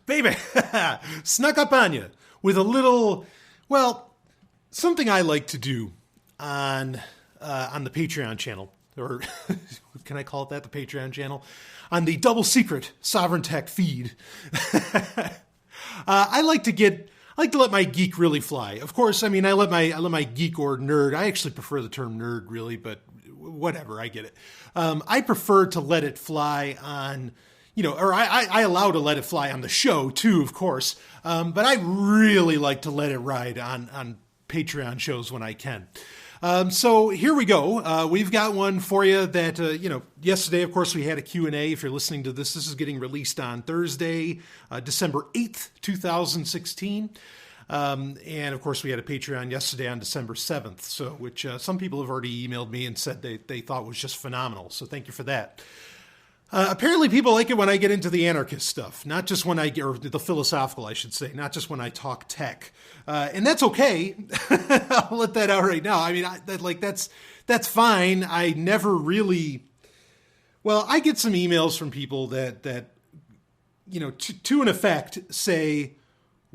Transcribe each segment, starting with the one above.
Baby, snuck up on you with a little, well, something I like to do on the Patreon channel, or can I call it that, the Patreon channel? On the double secret Sovryn Tech feed. I like to let my geek really fly. Of course, I mean, I let my geek or nerd. I actually prefer the term nerd, really, but whatever, I get it. I prefer to let it fly on, or I allow to let it fly on the show too, of course. But I really like to let it ride on Patreon shows when I can. So here we go. We've got one for you that, yesterday, of course, we had a Q&A. If you're listening to this is getting released on Thursday, December 8th, 2016. And of course, we had a Patreon yesterday on December 7th, which some people have already emailed me and said they thought was just phenomenal. So thank you for that. Apparently people like it when I get into the anarchist stuff, not just when or the philosophical, I should say, not just when I talk tech. And that's okay. I'll let that out right now. I mean, that's fine. I never really, I get some emails from people that to an effect say,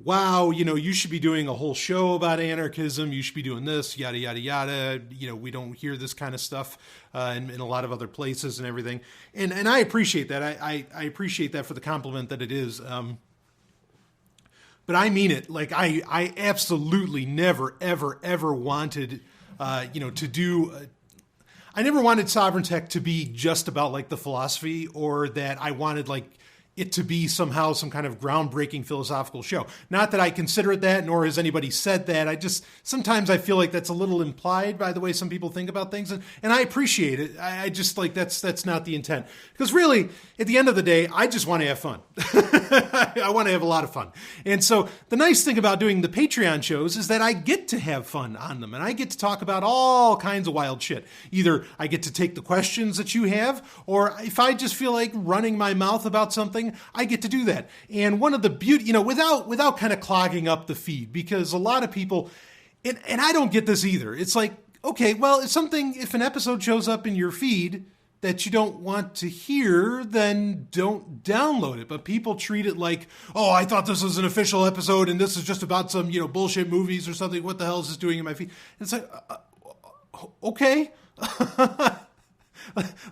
wow, you should be doing a whole show about anarchism. You should be doing this, yada, yada, yada. We don't hear this kind of stuff in a lot of other places and everything. And I appreciate that. I appreciate that for the compliment that it is. But I mean it. Like, I absolutely never, ever, ever wanted, to do... I never wanted Sovryn Tech to be just about, like, the philosophy, or that I wanted, like, it to be somehow some kind of groundbreaking philosophical show. Not that I consider it that, nor has anybody said that. Sometimes I feel like that's a little implied by the way some people think about things. And I appreciate it. I just like, that's not the intent. Because really, at the end of the day, I just want to have fun. I want to have a lot of fun. And so the nice thing about doing the Patreon shows is that I get to have fun on them. And I get to talk about all kinds of wild shit. Either I get to take the questions that you have, or if I just feel like running my mouth about something, I get to do that. And one of the beauty, without kind of clogging up the feed, because a lot of people, and I don't get this either. It's like, okay, well, if an episode shows up in your feed that you don't want to hear, then don't download it. But people treat it like, oh, I thought this was an official episode and this is just about some, bullshit movies or something. What the hell is this doing in my feed? And it's like, okay.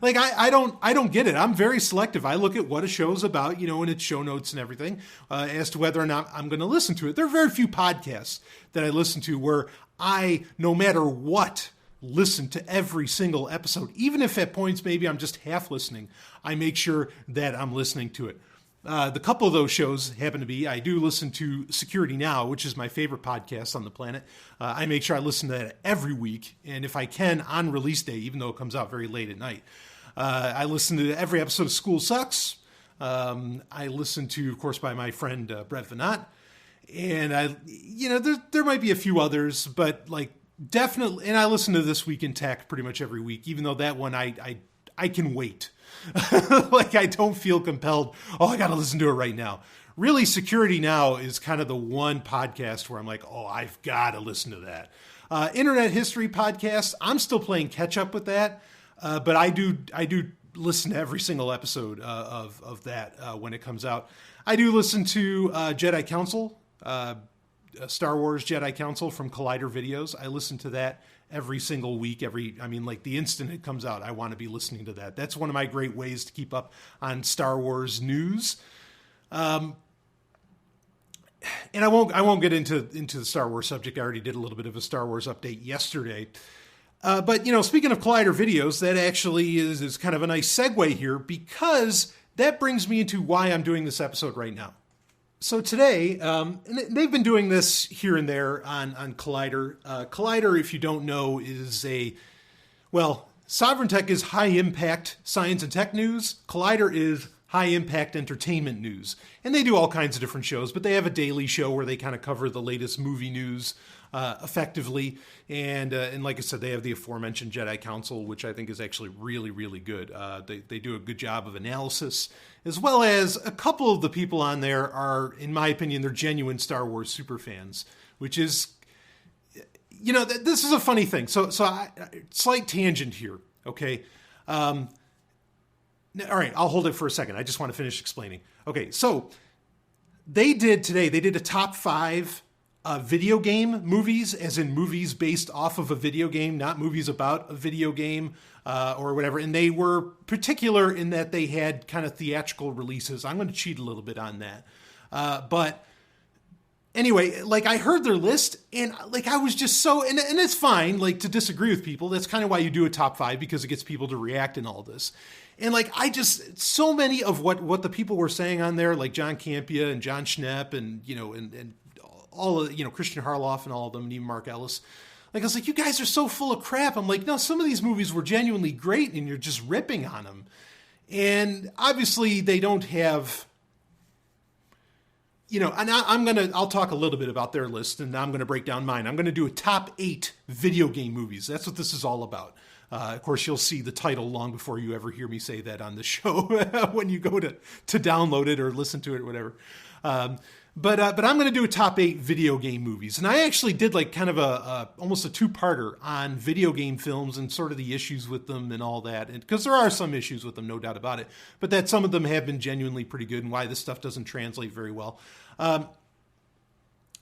Like, I don't get it. I'm very selective. I look at what a show's about, in its show notes and everything, as to whether or not I'm going to listen to it. There are very few podcasts that I listen to where I, no matter what, listen to every single episode. Even if at points maybe I'm just half listening, I make sure that I'm listening to it. The couple of those shows happen to be, I do listen to Security Now, which is my favorite podcast on the planet. I make sure I listen to that every week. And if I can, on release day, even though it comes out very late at night. I listen to every episode of School Sucks. I listen to, of course, by my friend Brett Venat. And there might be a few others, but like definitely, and I listen to This Week in Tech pretty much every week, even though that one I can wait. Like, I don't feel compelled, I got to listen to it right now. Really, Security Now is kind of the one podcast where I'm like, I've got to listen to that. Internet History Podcast, I'm still playing catch up with that, but I do listen to every single episode of that when it comes out. I do listen to Jedi Council, Star Wars Jedi Council from Collider Videos. I listen to that every single week, the instant it comes out, I want to be listening to that. That's one of my great ways to keep up on Star Wars news. And I won't get into the Star Wars subject. I already did a little bit of a Star Wars update yesterday. But speaking of Collider Videos, that actually is kind of a nice segue here, because that brings me into why I'm doing this episode right now. So today, and they've been doing this here and there on Collider. Collider, if you don't know, is Sovryn Tech is high-impact science and tech news. Collider is high-impact entertainment news. And they do all kinds of different shows, but they have a daily show where they kind of cover the latest movie news effectively. And like I said, they have the aforementioned Jedi Council, which I think is actually really, really good. They do a good job of analysis, as well as a couple of the people on there are, in my opinion, they're genuine Star Wars super fans, which is, this is a funny thing. So slight tangent here, okay? All right, I'll hold it for a second. I just want to finish explaining. Okay, so they did a top 5 video game movies, as in movies based off of a video game, not movies about a video game or whatever. And they were particular in that they had kind of theatrical releases. I'm going to cheat a little bit on that. But anyway, like I heard their list and like I was just so, and it's fine, like to disagree with people. That's kind of why you do a top 5, because it gets people to react and all this. And like, so many of what the people were saying on there, like John Campea and John Schnepp and, and all of, Christian Harloff and all of them, and even Mark Ellis. Like, I was like, you guys are so full of crap. I'm like, no, some of these movies were genuinely great and you're just ripping on them. And obviously they don't have, and I'll talk a little bit about their list and I'm going to break down mine. I'm going to do a top 8 video game movies. That's what this is all about. Of course, you'll see the title long before you ever hear me say that on the show when you go to download it or listen to it or whatever. But I'm going to do a top 8 video game movies. And I actually did like kind of almost a 2-parter on video game films and sort of the issues with them and all that. And because there are some issues with them, no doubt about it. But that some of them have been genuinely pretty good and why this stuff doesn't translate very well.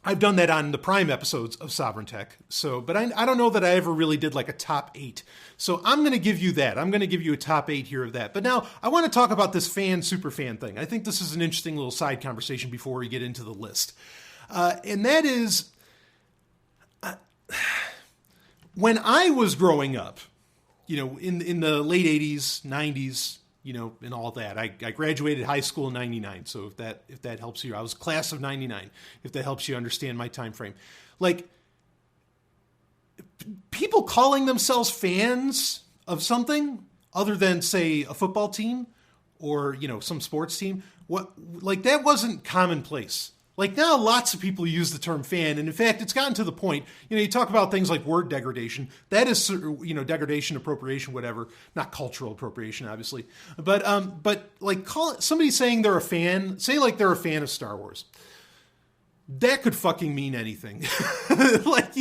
I've done that on the Prime episodes of Sovryn Tech. So, but I don't know that I ever really did like a top 8. So I'm going to give you that. I'm going to give you a top 8 here of that. But now I want to talk about this super fan thing. I think this is an interesting little side conversation before we get into the list. And that is, when I was growing up, in the late 80s, 90s, and all that. I graduated high school in 99. So if that helps you, I was class of 99, if that helps you understand my time frame. Like, people calling themselves fans of something other than, say, a football team or, some sports team, that wasn't commonplace. Like, now lots of people use the term fan, and in fact, it's gotten to the point, you talk about things like word degradation. That is, degradation, appropriation, whatever. Not cultural appropriation, obviously. But like, somebody saying they're a fan, say like they're a fan of Star Wars. That could fucking mean anything. Like,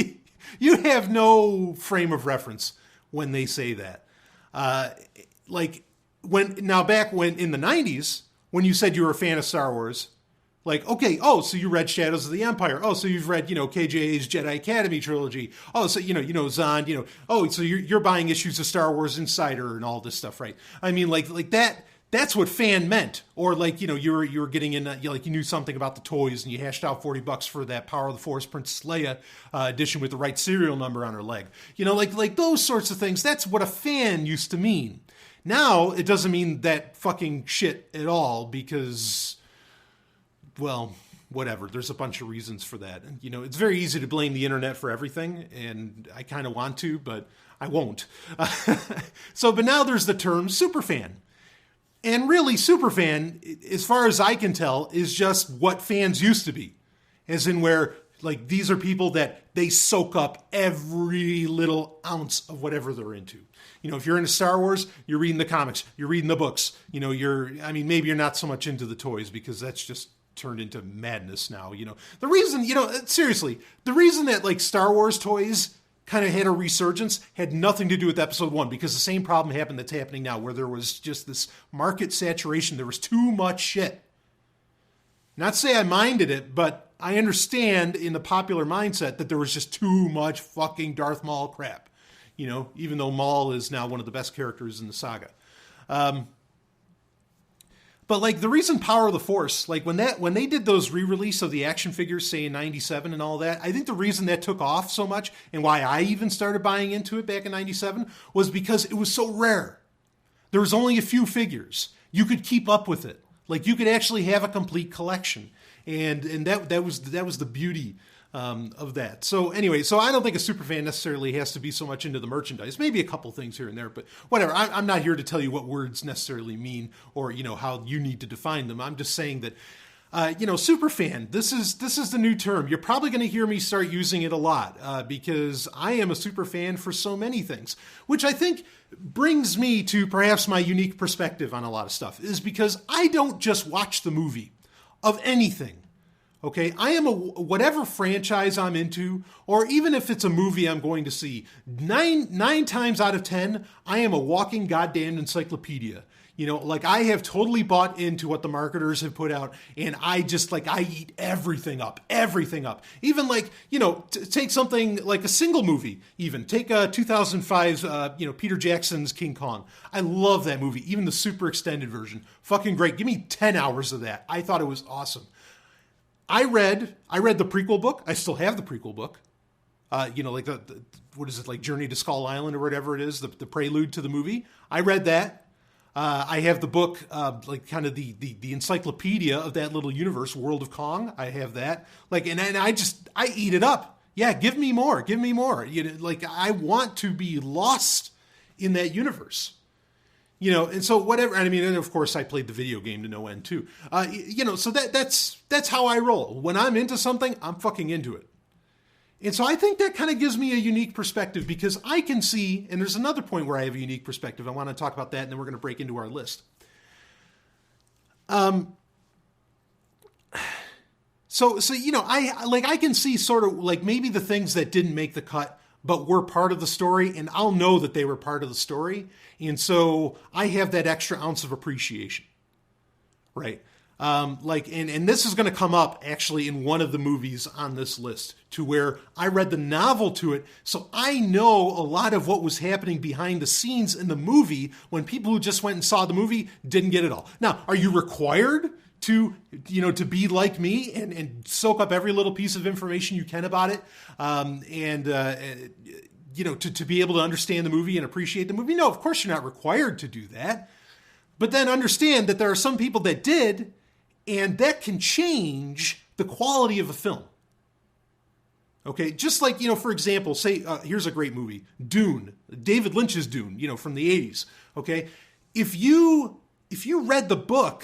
you have no frame of reference when they say that. Back when in the 90s, when you said you were a fan of Star Wars, like, okay, so you read Shadows of the Empire. Oh, so you've read, KJA's Jedi Academy trilogy. Oh, so, Zond, so you're buying issues of Star Wars Insider and all this stuff, right? I mean, like that's what fan meant. Or like, you were getting in, you knew something about the toys and you hashed out $40 for that Power of the Force Princess Leia edition with the right serial number on her leg. Like those sorts of things. That's what a fan used to mean. Now, it doesn't mean that fucking shit at all because, well, whatever. There's a bunch of reasons for that. And, it's very easy to blame the internet for everything, and I kind of want to, but I won't. But now there's the term superfan. And really, superfan, as far as I can tell, is just what fans used to be. As in where, like, these are people that they soak up every little ounce of whatever they're into. If you're into Star Wars, you're reading the comics, you're reading the books. Maybe you're not so much into the toys because that's just turned into madness now. The reason, seriously, the reason that like Star Wars toys kind of had a resurgence had nothing to do with episode 1, because the same problem happened that's happening now, where there was just this market saturation. There was too much shit. Not to say I minded it, but I understand in the popular mindset that there was just too much fucking Darth Maul crap. Even though Maul is now one of the best characters in the saga. But like the reason Power of the Force, like when they did those re-release of the action figures, say in 97 and all that, I think the reason that took off so much and why I even started buying into it back in 97 was because it was so rare. There was only a few figures. You could keep up with it. Like you could actually have a complete collection. And that was the beauty of that. So anyway, I don't think a superfan necessarily has to be so much into the merchandise. Maybe a couple things here and there, but whatever. I'm not here to tell you what words necessarily mean or, how you need to define them. I'm just saying that, superfan, this is the new term. You're probably going to hear me start using it a lot because I am a superfan for so many things, which I think brings me to perhaps my unique perspective on a lot of stuff, is because I don't just watch the movie of anything. Okay, I am whatever franchise I'm into, or even if it's a movie I'm going to see, nine times out of 10, I am a walking goddamn encyclopedia. You know, like I have totally bought into what the marketers have put out, and I just like, I eat everything up. Even like, you know, take something like a single movie, even. Take 2005's, Peter Jackson's King Kong. I love that movie, even the super extended version. Fucking great. Give me 10 hours of that. I thought it was awesome. I read the prequel book. I still have the prequel book. Like the what is it, like Journey to Skull Island or whatever it is, the prelude to the movie. I read that. I have the book, like kind of the encyclopedia of that little universe, World of Kong. I have that. Like, and I eat it up. Yeah, give me more. You know, like I want to be lost in that universe. You know, and so whatever. I mean, and of course, I played the video game to no end too. So that's how I roll. When I'm into something, I'm fucking into it. And so I think that kind of gives me a unique perspective because I can see, and there's another point where I have a unique perspective. I want to talk about that, and then we're going to break into our list. So I can see sort of like maybe the things that didn't make the cut, but were part of the story, and I'll know that they were part of the story, and so I have that extra ounce of appreciation, right? And this is going to come up actually in one of the movies on this list, to where I read the novel to it. So I know a lot of what was happening behind the scenes in the movie when people who just went and saw the movie didn't get it all. Now, are you required to be like me and soak up every little piece of information you can about it? To be able to understand the movie and appreciate the movie? No, of course you're not required to do that. But then understand that there are some people that did, and that can change the quality of a film. Okay, just like, for example, say, here's a great movie, Dune, David Lynch's Dune, from the 80s. Okay, if you read the book,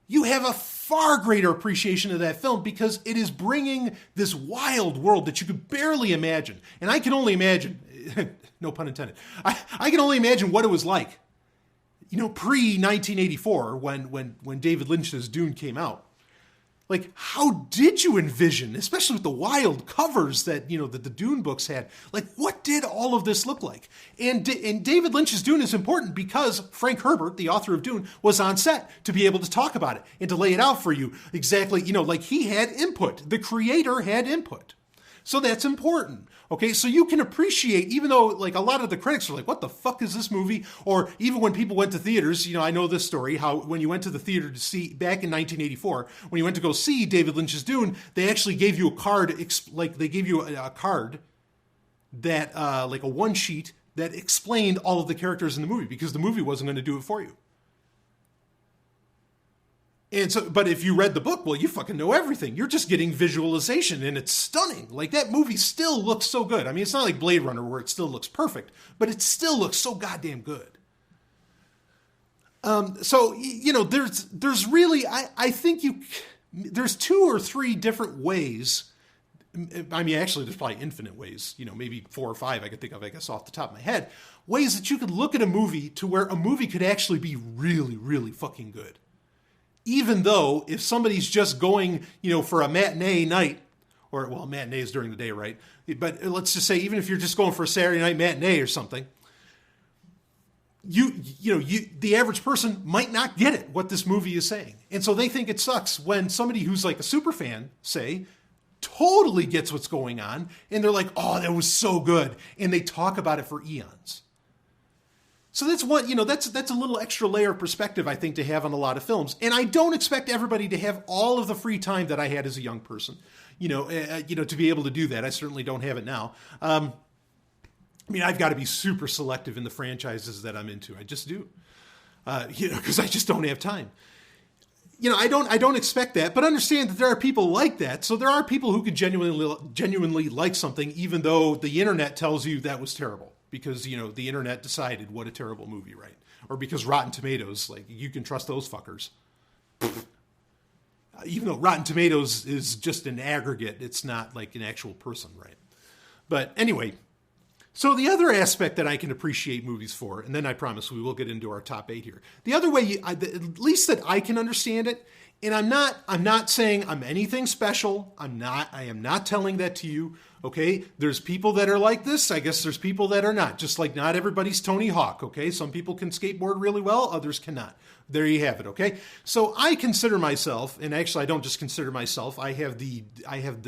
you have a far greater appreciation of that film because it is bringing this wild world that you could barely imagine. And I can only imagine, no pun intended, I can only imagine what it was like, pre-1984 when David Lynch's Dune came out. Like, how did you envision, especially with the wild covers that, that the Dune books had, like, what did all of this look like? And David Lynch's Dune is important because Frank Herbert, the author of Dune, was on set to be able to talk about it and to lay it out for you exactly, like he had input. The creator had input. So that's important. Okay, so you can appreciate, even though like a lot of the critics are like, what the fuck is this movie? Or even when people went to theaters, I know this story, how when you went to the theater to see, back in 1984, when you went to go see David Lynch's Dune, they actually gave you a card, they gave you a card that, like a one sheet that explained all of the characters in the movie because the movie wasn't going to do it for you. And so, but if you read the book, well, you fucking know everything. You're just getting visualization, and it's stunning. Like, that movie still looks so good. I mean, it's not like Blade Runner where it still looks perfect, but it still looks so goddamn good. There's really, I think there's 2 or 3 different ways. I mean, actually, there's probably infinite ways, maybe 4 or 5 I could think of, I guess, off the top of my head. Ways that you could look at a movie to where a movie could actually be really, really fucking good. Even though if somebody's just going, for a matinee night, or, well, matinee is during the day, right? But let's just say, even if you're just going for a Saturday night matinee or something, the average person might not get it, what this movie is saying. And so they think it sucks when somebody who's like a super fan, say, totally gets what's going on, and they're like, oh, that was so good. And they talk about it for eons. So that's what, that's a little extra layer of perspective, I think, to have on a lot of films. And I don't expect everybody to have all of the free time that I had as a young person, to be able to do that. I certainly don't have it now. I mean, I've got to be super selective in the franchises that I'm into. I just do, because I just don't have time. I don't expect that, but understand that there are people like that. So there are people who could genuinely like something, even though the internet tells you that was terrible. Because, the internet decided what a terrible movie, right? Or because Rotten Tomatoes, like, you can trust those fuckers. Even though Rotten Tomatoes is just an aggregate, it's not like an actual person, right? But anyway, so the other aspect that I can appreciate movies for, and then I promise we will get into our top 8 here. The other way, at least that I can understand it, And I'm not saying I'm anything special. I am not telling that to you. Okay. There's people that are like this. I guess there's people that are not, just like not everybody's Tony Hawk. Okay. Some people can skateboard really well. Others cannot. There you have it. Okay. So I consider myself, and actually I don't just consider myself, I have the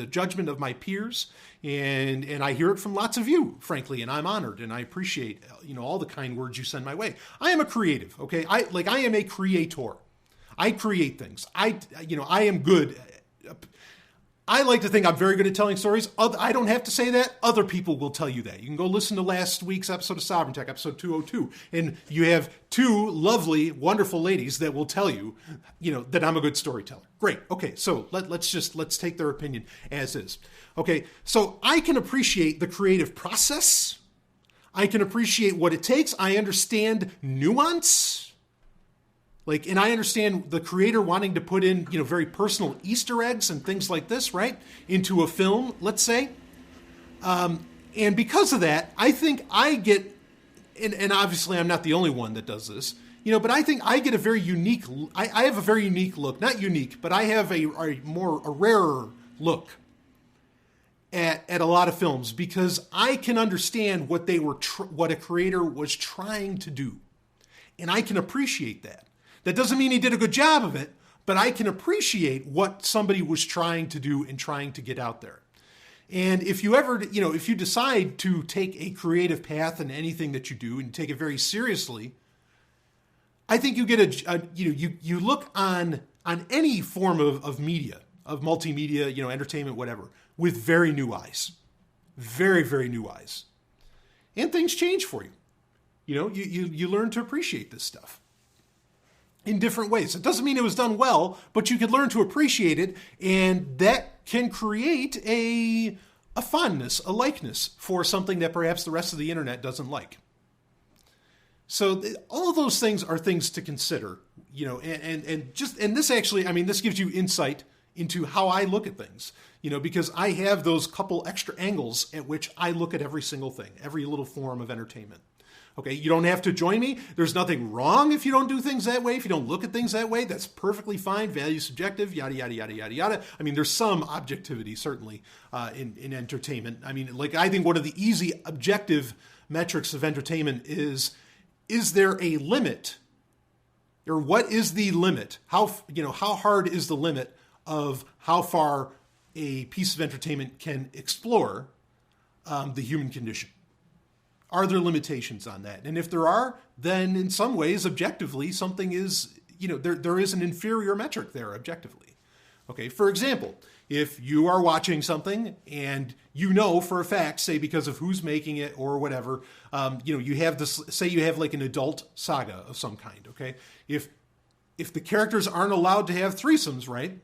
judgment of my peers, and I hear it from lots of you, frankly, and I'm honored and I appreciate, all the kind words you send my way. I am a creative. Okay. I am a creator. I create things. I am good. I like to think I'm very good at telling stories. I don't have to say that. Other people will tell you that. You can go listen to last week's episode of Sovryn Tech, episode 202, and you have two lovely, wonderful ladies that will tell you, that I'm a good storyteller. Great. Okay, so let's take their opinion as is. Okay, so I can appreciate the creative process. I can appreciate what it takes. I understand nuance. And I understand the creator wanting to put in, very personal Easter eggs and things like this, right, into a film, let's say. And because of that, I think I get, and obviously I'm not the only one that does this, but I think I get a very unique, I have a very unique look, not unique, but I have a rarer look at a lot of films, because I can understand what what a creator was trying to do. And I can appreciate that. That doesn't mean he did a good job of it, but I can appreciate what somebody was trying to do and trying to get out there. And if you ever, if you decide to take a creative path in anything that you do and take it very seriously, I think you get you look on any form of media, of multimedia, entertainment, whatever, with very new eyes, very, very new eyes. And things change for you. You learn to appreciate this stuff in different ways. It doesn't mean it was done well, but you can learn to appreciate it, and that can create a fondness, a likeness for something that perhaps the rest of the internet doesn't like. So all of those things are things to consider, and this actually, this gives you insight into how I look at things, because I have those couple extra angles at which I look at every single thing, every little form of entertainment. Okay, you don't have to join me. There's nothing wrong if you don't do things that way, if you don't look at things that way. That's perfectly fine. Value subjective, yada, yada, yada, yada, yada. There's some objectivity, certainly, in entertainment. I think one of the easy objective metrics of entertainment is there a limit? Or what is the limit? How hard is the limit of how far a piece of entertainment can explore the human condition? Are there limitations on that? And if there are, then in some ways, objectively, something is, there is an inferior metric there objectively. Okay, for example, if you are watching something and for a fact, say because of who's making it or whatever, you have this, say you have like an adult saga of some kind, okay? If the characters aren't allowed to have threesomes, right?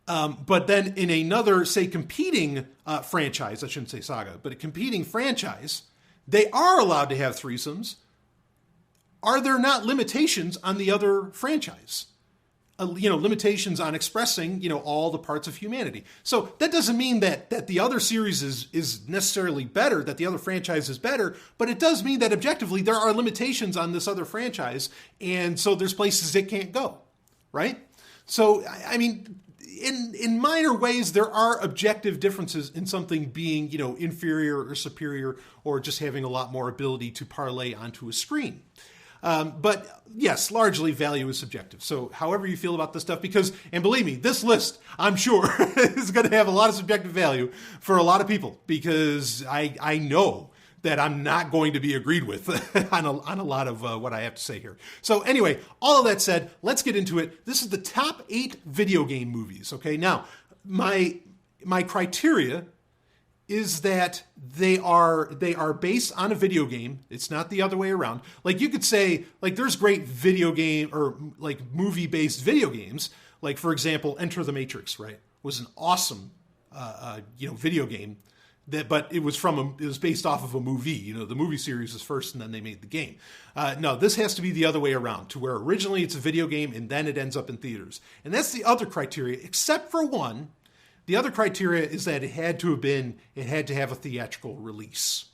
But then in another, say, competing franchise, I shouldn't say saga, but a competing franchise, they are allowed to have threesomes. Are there not limitations on the other franchise? Limitations on expressing, all the parts of humanity. So that doesn't mean that the other series is necessarily better, that the other franchise is better, but it does mean that objectively there are limitations on this other franchise, and so there's places it can't go, right? So, in minor ways, there are objective differences in something being, inferior or superior, or just having a lot more ability to parlay onto a screen. But yes, largely value is subjective. So however you feel about this stuff, and believe me, this list, I'm sure, is going to have a lot of subjective value for a lot of people, because I know that I'm not going to be agreed with on a lot of what I have to say here. So anyway, all of that said, let's get into it. This is the top 8 video game movies. Okay, now my criteria is that they are based on a video game. It's not the other way around. Like you could say, like there's great video game or like movie-based video games. Like for example, Enter the Matrix, right, was an awesome video game. But it was based off of a movie. The movie series was first, and then they made the game. No, this has to be the other way around, to where originally it's a video game, and then it ends up in theaters. And that's the other criteria, except for one. The other criteria is that it had to have a theatrical release.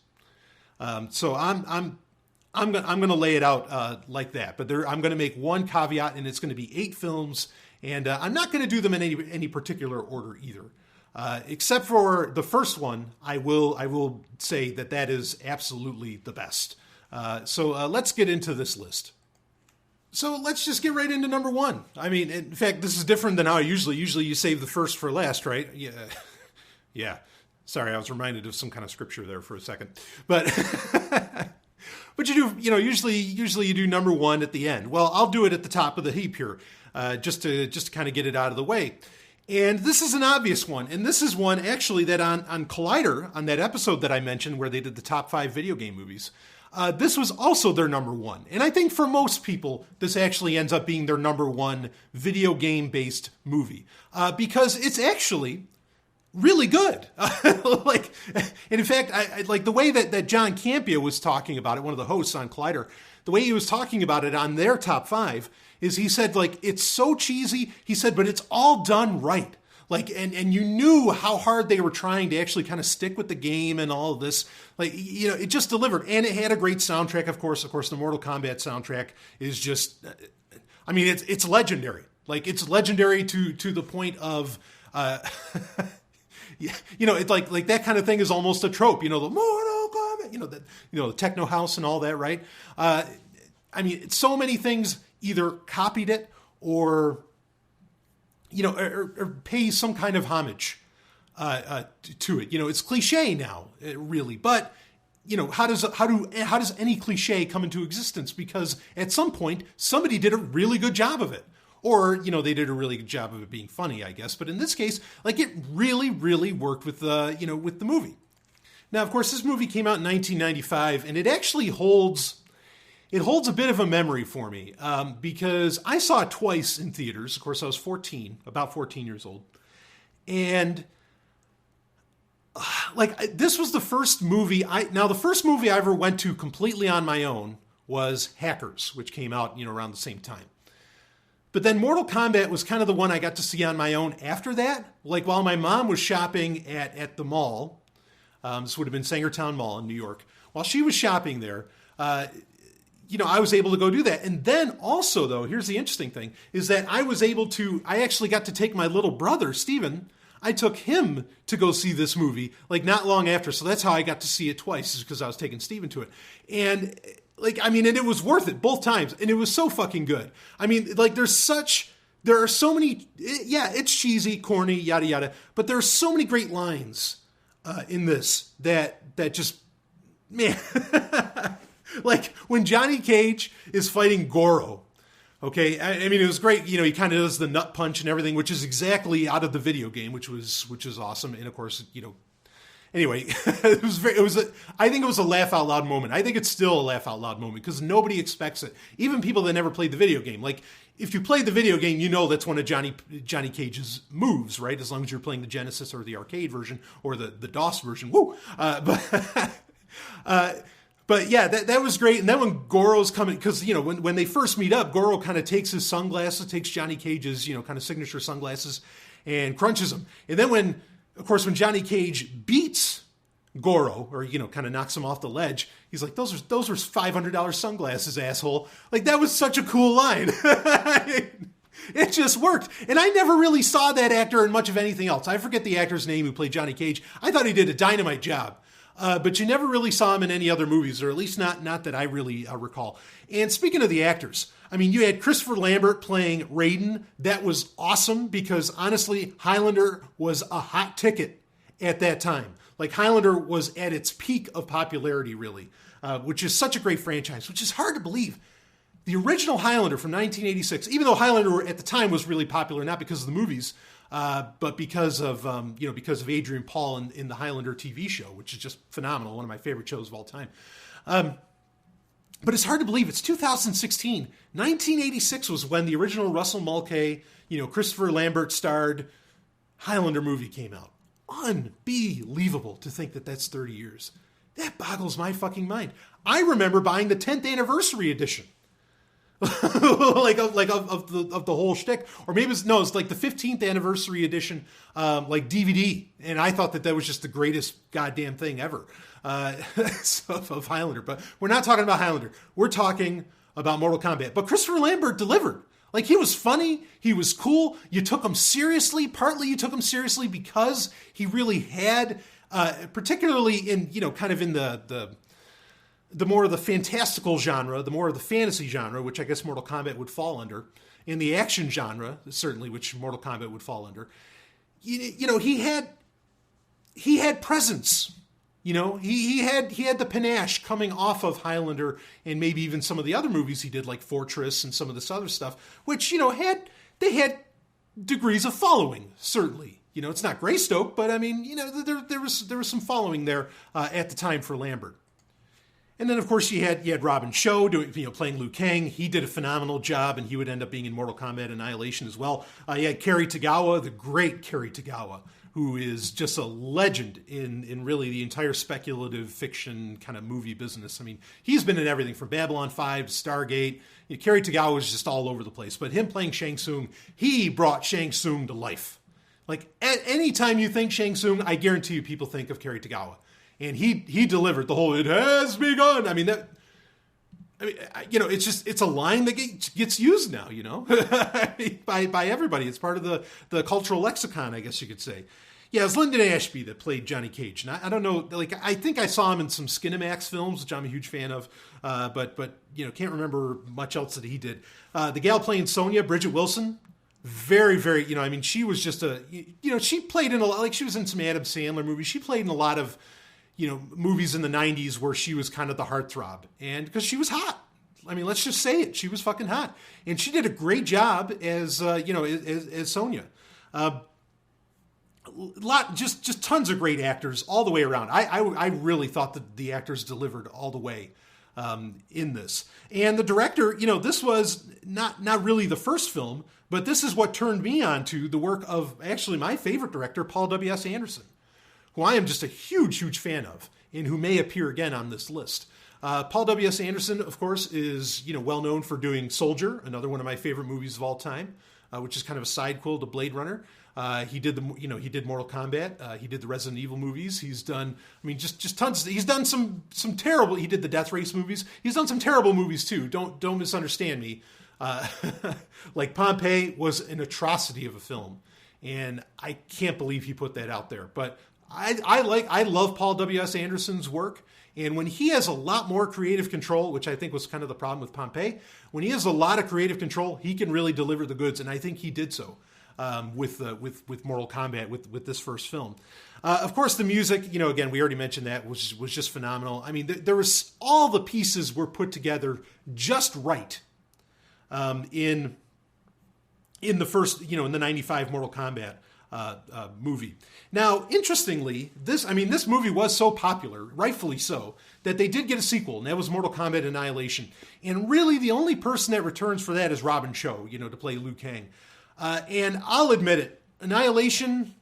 So I'm gonna lay it out like that. But I'm gonna make one caveat, and it's gonna be 8 films, and I'm not gonna do them in any particular order either. Except for the first one, I will say that is absolutely the best. So let's get into this list. So let's just get right into number 1. I mean, in fact, this is different than how I usually you save the first for last, right? Yeah. Yeah. Sorry, I was reminded of some kind of scripture there for a second. But but you do, usually you do number 1 at the end. Well, I'll do it at the top of the heap here, just to kind of get it out of the way. And this is an obvious one. And this is one actually that on Collider, on that episode that I mentioned where they did the top 5 video game movies, this was also their number 1. And I think for most people, this actually ends up being their number 1 video game-based movie. Because it's actually really good. And in fact, I like the way that John Campea was talking about it, one of the hosts on Collider, the way he was talking about it on their top 5 is he said, like, it's so cheesy. He said, but it's all done right. Like, and you knew how hard they were trying to actually kind of stick with the game and all of this. Like, it just delivered. And it had a great soundtrack, of course. Of course, the Mortal Kombat soundtrack is just, I mean, it's legendary. Like, it's legendary to the point of, it's like that kind of thing is almost a trope. The Mortal Kombat, the techno house and all that, right? I mean, so many things either copied it or pay some kind of homage to it. It's cliche now, really, but how does any cliche come into existence? Because at some point somebody did a really good job of it, or they did a really good job of it being funny, I guess. But in this case, like, it really, really worked with with the movie. Now, of course, this movie came out in 1995, and it actually holds a bit of a memory for me because I saw it twice in theaters. Of course, I was about 14 years old. And this was the first movie the first movie I ever went to completely on my own was Hackers, which came out, around the same time. But then Mortal Kombat was kind of the one I got to see on my own after that. Like, while my mom was shopping at the mall, this would have been Sangertown Mall in New York. While she was shopping there, I was able to go do that. And then also, though, here's the interesting thing, is that I actually got to take my little brother, Steven. I took him to go see this movie, like, not long after. So that's how I got to see it twice, is because I was taking Steven to it. And, and it was worth it both times. And it was so fucking good. I mean, like, there are so many, it's cheesy, corny, yada, yada. But there are so many great lines in this that just, man... Like, when Johnny Cage is fighting Goro, okay? I mean, it was great. He kind of does the nut punch and everything, which is exactly out of the video game, which is awesome. And of course, anyway, I think it was a laugh out loud moment. I think it's still a laugh out loud moment because nobody expects it. Even people that never played the video game. Like, if you played the video game, that's one of Johnny Cage's moves, right? As long as you're playing the Genesis or the arcade version or the DOS version. Woo! But yeah, that was great. And then when Goro's coming, because, when they first meet up, Goro kind of takes his sunglasses, takes Johnny Cage's, kind of signature sunglasses and crunches them. And then when Johnny Cage beats Goro, or, kind of knocks him off the ledge, he's like, those were $500 sunglasses, asshole. Like, that was such a cool line. It just worked. And I never really saw that actor in much of anything else. I forget the actor's name who played Johnny Cage. I thought he did a dynamite job. But you never really saw him in any other movies, or at least not that I really recall. And speaking of the actors, I mean, you had Christopher Lambert playing Raiden. That was awesome because, honestly, Highlander was a hot ticket at that time. Like, Highlander was at its peak of popularity, really, which is such a great franchise, which is hard to believe. The original Highlander from 1986, even though Highlander at the time was really popular, not because of the movies, but because of Adrian Paul in the Highlander TV show, which is just phenomenal, one of my favorite shows of all time. But it's hard to believe it's 2016. 1986 was when the original Russell Mulcahy, Christopher Lambert starred Highlander movie came out. Unbelievable to think that that's 30 years. That boggles my fucking mind. I remember buying the 10th anniversary edition of the whole shtick, or maybe it's like the 15th anniversary edition, like DVD, and I thought that was just the greatest goddamn thing ever of Highlander. But we're not talking about Highlander. We're talking about Mortal Kombat. But Christopher Lambert delivered. Like, he was funny, he was cool. You took him seriously. Partly you took him seriously because he really had, particularly in kind of in the more of the fantastical genre, the more of the fantasy genre, which I guess Mortal Kombat would fall under, in the action genre, certainly, which Mortal Kombat would fall under. He had presence. He had the panache coming off of Highlander and maybe even some of the other movies he did, like Fortress and some of this other stuff, which had degrees of following, certainly. It's not Greystoke, but I mean, there was some following there at the time for Lambert. And then, of course, you had Robin Shou playing Liu Kang. He did a phenomenal job, and he would end up being in Mortal Kombat Annihilation as well. You had Kerry Tagawa, the great Kerry Tagawa, who is just a legend in really the entire speculative fiction kind of movie business. I mean, he's been in everything from Babylon 5 to Stargate. Kerry Tagawa was just all over the place. But him playing Shang Tsung, he brought Shang Tsung to life. Like, at any time you think Shang Tsung, I guarantee you people think of Kerry Tagawa. And he delivered the whole "it has begun." I mean, it's a line that gets used now, by everybody. It's part of the cultural lexicon, I guess you could say. Yeah, it was Lyndon Ashby that played Johnny Cage. And I don't know, I think I saw him in some Skinamax films, which I'm a huge fan of, but can't remember much else that he did. The gal playing Sonya, Bridget Wilson, very, very, she was just she played in a lot, like she was in some Adam Sandler movies. She played in a lot of, movies in the 90s where she was kind of the heartthrob. And because she was hot. I mean, let's just say it. She was fucking hot. And she did a great job as Sonya. Just tons of great actors all the way around. I really thought that the actors delivered all the way in this. And the director, this was not really the first film, but this is what turned me on to the work of actually my favorite director, Paul W.S. Anderson, who I am just a huge, huge fan of, and who may appear again on this list. Paul W.S. Anderson, of course, is well known for doing Soldier, another one of my favorite movies of all time, which is kind of a sidequel to Blade Runner. He did he did Mortal Kombat. He did the Resident Evil movies. He's done, just tons. He's done some terrible. He did the Death Race movies. He's done some terrible movies too. Don't misunderstand me. Like Pompeii was an atrocity of a film, and I can't believe he put that out there. But I love Paul W.S. Anderson's work, and when he has a lot more creative control, which I think was kind of the problem with Pompeii, when he has a lot of creative control, he can really deliver the goods, and I think he did so with Mortal Kombat with this first film. Of course, the music, again, we already mentioned that was just phenomenal. I mean, there was all the pieces were put together just right in the first, in the 95 Mortal Kombat movie. Now, interestingly, this movie was so popular, rightfully so, that they did get a sequel, and that was Mortal Kombat Annihilation. And really, the only person that returns for that is Robin Shou, to play Liu Kang. And I'll admit it, Annihilation,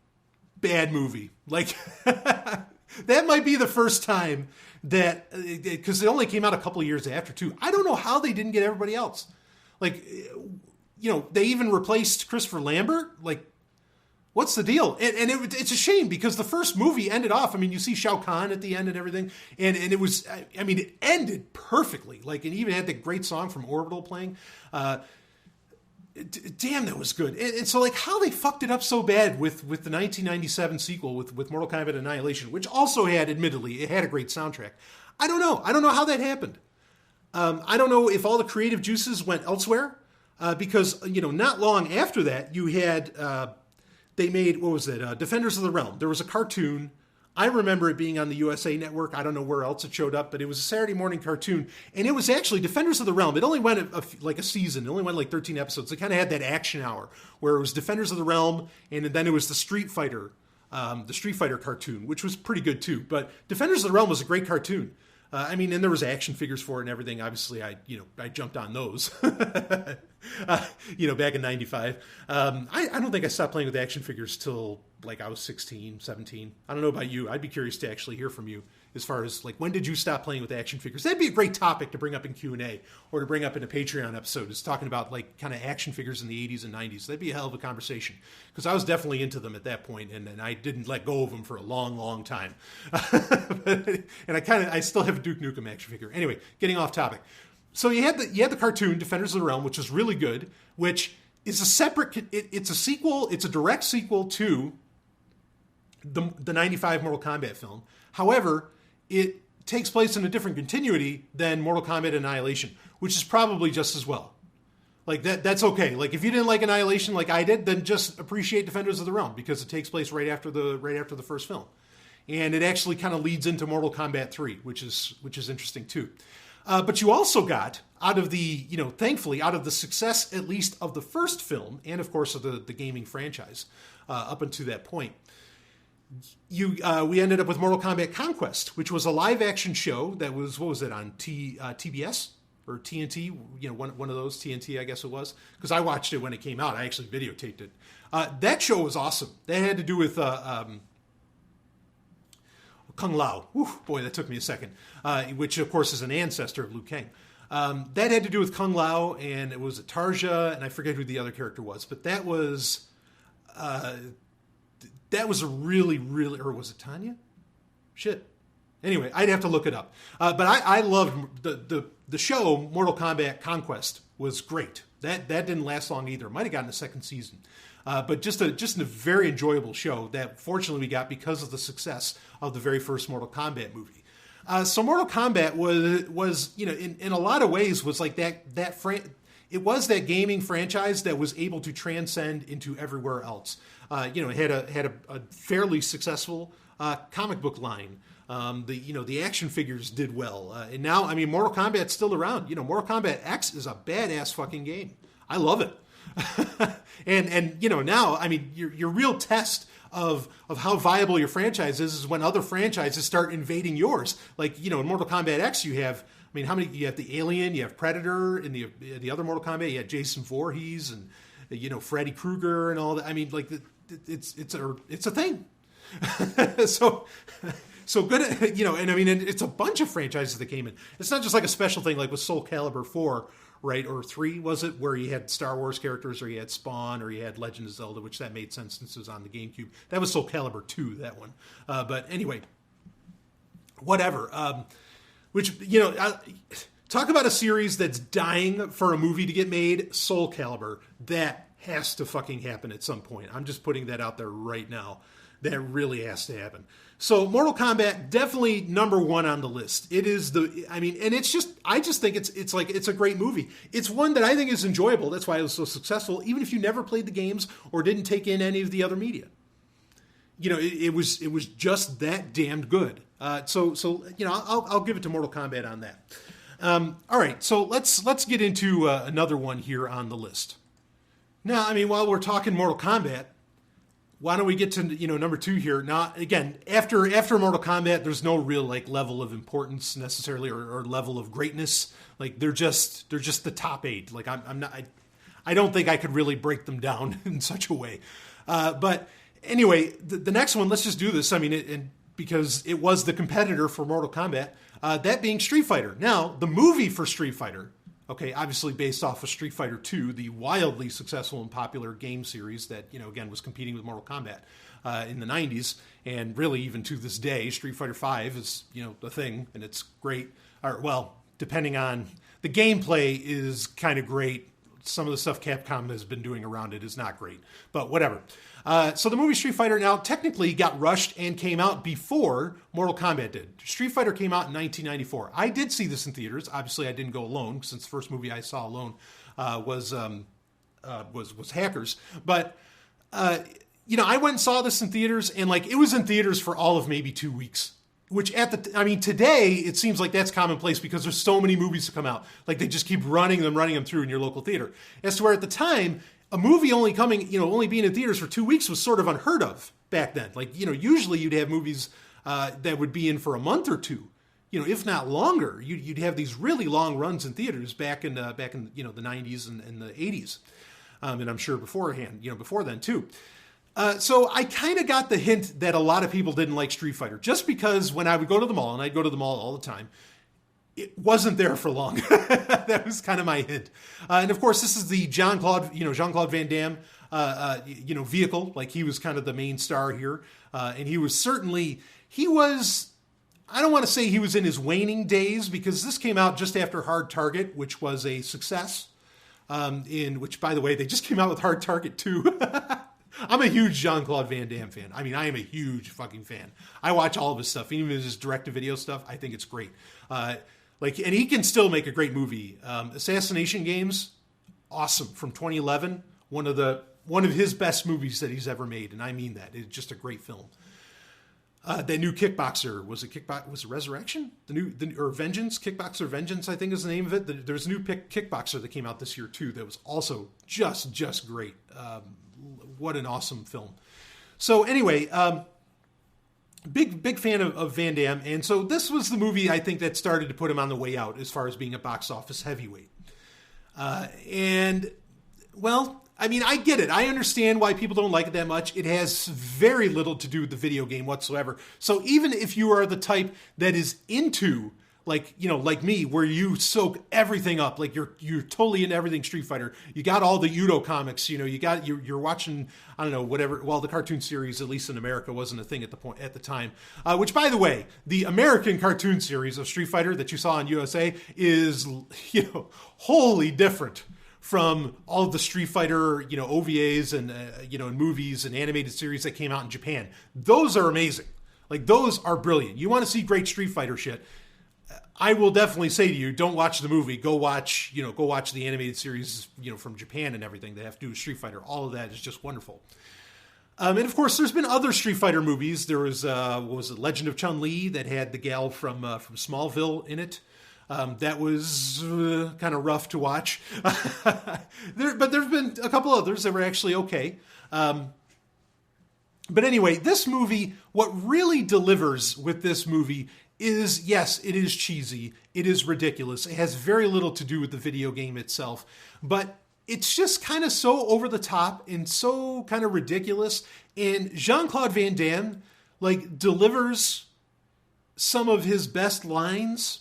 bad movie. Like, that might be the first time that, because it only came out a couple of years after, too. I don't know how they didn't get everybody else. Like, they even replaced Christopher Lambert. Like, what's the deal? And it's a shame because the first movie ended off, you see Shao Kahn at the end and everything, and it was, it ended perfectly. Like, it even had the great song from Orbital playing. Damn, that was good. And so, like, how they fucked it up so bad with the 1997 sequel with Mortal Kombat Annihilation, which also admittedly, it had a great soundtrack. I don't know. I don't know how that happened. I don't know if all the creative juices went elsewhere, because, not long after that, you had... they made, what was it, Defenders of the Realm. There was a cartoon. I remember it being on the USA Network. I don't know where else it showed up, but it was a Saturday morning cartoon. And it was actually Defenders of the Realm. It only went like a season. It only went like 13 episodes. It kind of had that action hour where it was Defenders of the Realm, and then it was the Street Fighter cartoon, which was pretty good too. But Defenders of the Realm was a great cartoon. And there was action figures for it and everything. Obviously, I jumped on those, back in 95. I don't think I stopped playing with action figures till like I was 16, 17. I don't know about you. I'd be curious to actually hear from you as far as like when did you stop playing with action figures? That'd be a great topic to bring up in Q&A or to bring up in a Patreon episode, is talking about like kind of action figures in the 80s and 90s. That'd be a hell of a conversation, because I was definitely into them at that point, and I didn't let go of them for a long time. And I still have a Duke Nukem action figure. Anyway, getting off topic. So you had the cartoon Defenders of the Realm, which was really good, which is a separate, it's a sequel, it's a direct sequel to the 95 Mortal Kombat film. However, it takes place in a different continuity than Mortal Kombat Annihilation, which is probably just as well. Like that's okay. Like if you didn't like Annihilation like I did, then just appreciate Defenders of the Realm, because it takes place right after the first film. And it actually kind of leads into Mortal Kombat 3, which is interesting too. But you also got, out of the, thankfully, out of the success, at least of the first film, and of course of the gaming franchise, up until that point, we ended up with Mortal Kombat Conquest, which was a live-action show that was, what was it, on TBS or TNT? One of those, TNT, I guess it was, because I watched it when it came out. I actually videotaped it. That show was awesome. That had to do with Kung Lao. Whew, boy, that took me a second. Which, of course, is an ancestor of Liu Kang. That had to do with Kung Lao, and it was Tarja, and I forget who the other character was, but that was a really, or was it Tanya? Shit. Anyway, I'd have to look it up. But I loved the show Mortal Kombat Conquest was great. That didn't last long either. It might have gotten a second season. But just a very enjoyable show that fortunately we got because of the success of the very first Mortal Kombat movie. So Mortal Kombat was in a lot of ways was like it was that gaming franchise that was able to transcend into everywhere else. It had a fairly successful comic book line. The action figures did well, and now Mortal Kombat's still around. Mortal Kombat X is a badass fucking game. I love it. and now your real test of how viable your franchise is when other franchises start invading yours. Like in Mortal Kombat X, you have how many? You have the Alien, you have Predator. In the other Mortal Kombat, you had Jason Voorhees and Freddy Krueger and all that. It's a thing. So good, and it's a bunch of franchises that came in. It's not just like a special thing like with Soul Calibur 4, right, or 3, was it, where you had Star Wars characters, or you had Spawn, or you had Legend of Zelda, which that made sense since it was on the GameCube. That was Soul Calibur 2, that one. But anyway, whatever. Talk about a series that's dying for a movie to get made, Soul Calibur. That has to fucking happen at some point. I'm just putting that out there right now. That really has to happen. So Mortal Kombat, definitely number one on the list. It is and I just think it's a great movie. It's one that I think is enjoyable. That's why it was so successful, even if you never played the games or didn't take in any of the other media. It was just that damned good. So I'll give it to Mortal Kombat on that. All right, so let's get into another one here on the list. Now, while we're talking Mortal Kombat, why don't we get to number 2 here? Now, again, after Mortal Kombat, there's no real level of importance necessarily or level of greatness. Like they're just the top 8. Like I don't think I could really break them down in such a way. But anyway, the next one, let's just do this. Because it was the competitor for Mortal Kombat, that being Street Fighter. Now, the movie for Street Fighter. Okay, obviously based off of Street Fighter 2, the wildly successful and popular game series that, again, was competing with Mortal Kombat in the 90s. And really, even to this day, Street Fighter 5 is, the thing, and it's great. Depending on... The gameplay is kind of great. Some of the stuff Capcom has been doing around it is not great. But whatever. So the movie Street Fighter now technically got rushed and came out before Mortal Kombat did. Street Fighter came out in 1994. I did see this in theaters. Obviously, I didn't go alone since the first movie I saw alone was Hackers. But I went and saw this in theaters, and it was in theaters for all of maybe 2 weeks. Which today it seems like that's commonplace because there's so many movies to come out. Like they just keep running them through in your local theater. As to where at the time, a movie only being in theaters for 2 weeks was sort of unheard of back then. Usually you'd have movies that would be in for a month or two, if not longer. You'd have these really long runs in theaters back in the 90s and the 80s, and I'm sure before then too. So I kind of got the hint that a lot of people didn't like Street Fighter, just because when I would go to the mall, and I'd go to the mall all the time, it wasn't there for long. That was kind of my hint. And of course, this is the Jean-Claude Van Damme, vehicle. Like, he was kind of the main star here. And he was, I don't want to say he was in his waning days, because this came out just after Hard Target, which was a success. Which, by the way, they just came out with Hard Target 2. I'm a huge Jean-Claude Van Damme fan. I mean, I am a huge fucking fan. I watch all of his stuff, even his direct-to-video stuff. I think it's great. And he can still make a great movie. Assassination Games, awesome. From 2011, one of his best movies that he's ever made, and I mean that. It's just a great film. That new Kickboxer, was it Resurrection? Or Vengeance? Kickboxer Vengeance, I think is the name of it. There was a new Kickboxer that came out this year too that was also just great. What an awesome film. So anyway, big fan of Van Damme, and so this was the movie I think that started to put him on the way out as far as being a box office heavyweight. And well, I mean, I get it. I understand why people don't like it that much. It has very little to do with the video game whatsoever. So even if you are the type that is into, like me, where you soak everything up, like you're totally into everything Street Fighter. You got all the Udo comics, you're watching, I don't know, whatever. Well, the cartoon series, at least in America, wasn't a thing at the time. Which, by the way, the American cartoon series of Street Fighter that you saw on USA is, wholly different from all of the Street Fighter, OVAs and, and movies and animated series that came out in Japan. Those are amazing. Like, those are brilliant. You want to see great Street Fighter shit, I will definitely say to you, don't watch the movie. Go watch the animated series, from Japan and everything that have to do with Street Fighter. All of that is just wonderful. And of course, there's been other Street Fighter movies. There was, Legend of Chun-Li that had the gal from Smallville in it. That was kind of rough to watch. But there've been a couple others that were actually okay. But anyway, this movie, what really delivers with this movie is, yes, it is cheesy. It is ridiculous. It has very little to do with the video game itself. But it's just kind of so over the top and so kind of ridiculous. And Jean-Claude Van Damme, delivers some of his best lines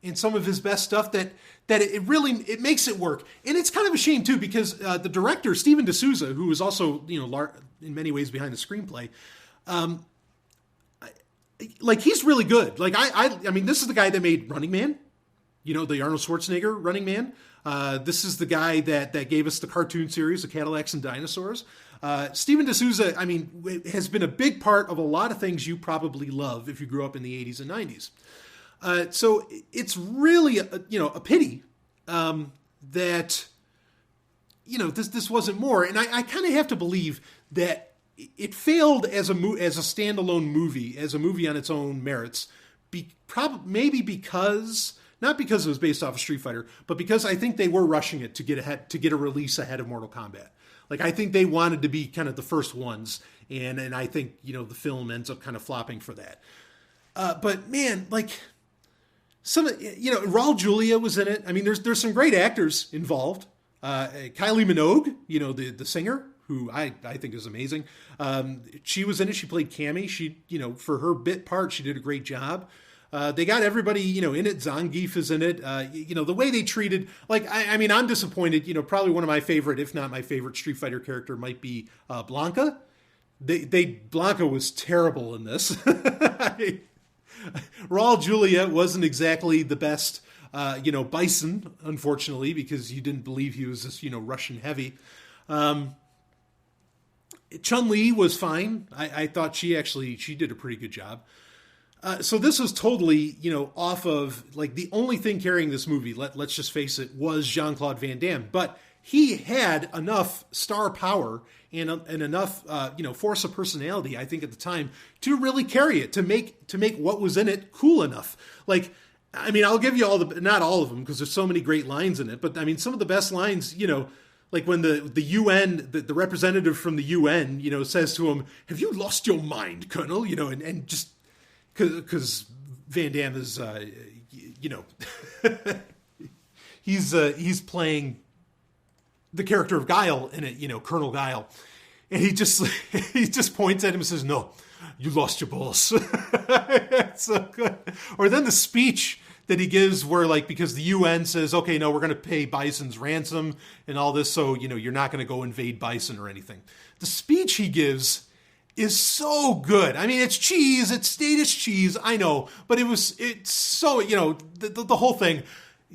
and some of his best stuff that it really makes it work. And it's kind of a shame too, because the director, Steven D'Souza, who was also, in many ways behind the screenplay, he's really good. I mean, this is the guy that made Running Man, the Arnold Schwarzenegger Running Man. This is the guy that gave us the cartoon series, the Cadillacs and Dinosaurs. Steven D'Souza, I mean, has been a big part of a lot of things you probably love if you grew up in the 80s and 90s. So it's really, a pity that, this wasn't more. And I kind of have to believe that it failed as a standalone movie, as a movie on its own merits, maybe because, not because it was based off of Street Fighter, but because I think they were rushing it to get a release ahead of Mortal Kombat. I think they wanted to be kind of the first ones, and I think, the film ends up kind of flopping for that. But man, Raul Julia was in it. I mean, there's some great actors involved. Kylie Minogue, the singer, who I think is amazing. She was in it. She played Cammy. She, for her bit part, she did a great job. They got everybody, in it. Zangief is in it. The way they treated, I mean, I'm disappointed. Probably one of my favorite, if not my favorite Street Fighter character might be Blanca. Blanca was terrible in this. Raul Julia wasn't exactly the best, Bison, unfortunately, because you didn't believe he was this, Russian heavy. Chun-Li was fine. I thought she did a pretty good job. So this was totally, off of, the only thing carrying this movie, let's just face it, was Jean-Claude Van Damme. But he had enough star power and enough, force of personality, I think, at the time, to really carry it, to make what was in it cool enough. I mean, I'll give you not all of them, because there's so many great lines in it, but I mean, some of the best lines, when the UN, the representative from the UN, says to him, "Have you lost your mind, Colonel?" And just because Van Damme is, he's playing the character of Guile in it, Colonel Guile. And he just he just points at him and says, "No, you lost your balls." It's so good. Or then the speech that he gives where, like, because the UN says, okay, no, we're going to pay Bison's ransom and all this, so, you're not going to go invade Bison or anything. The speech he gives is so good. I mean, it's cheese, it's status cheese, I know, but it's so, the whole thing,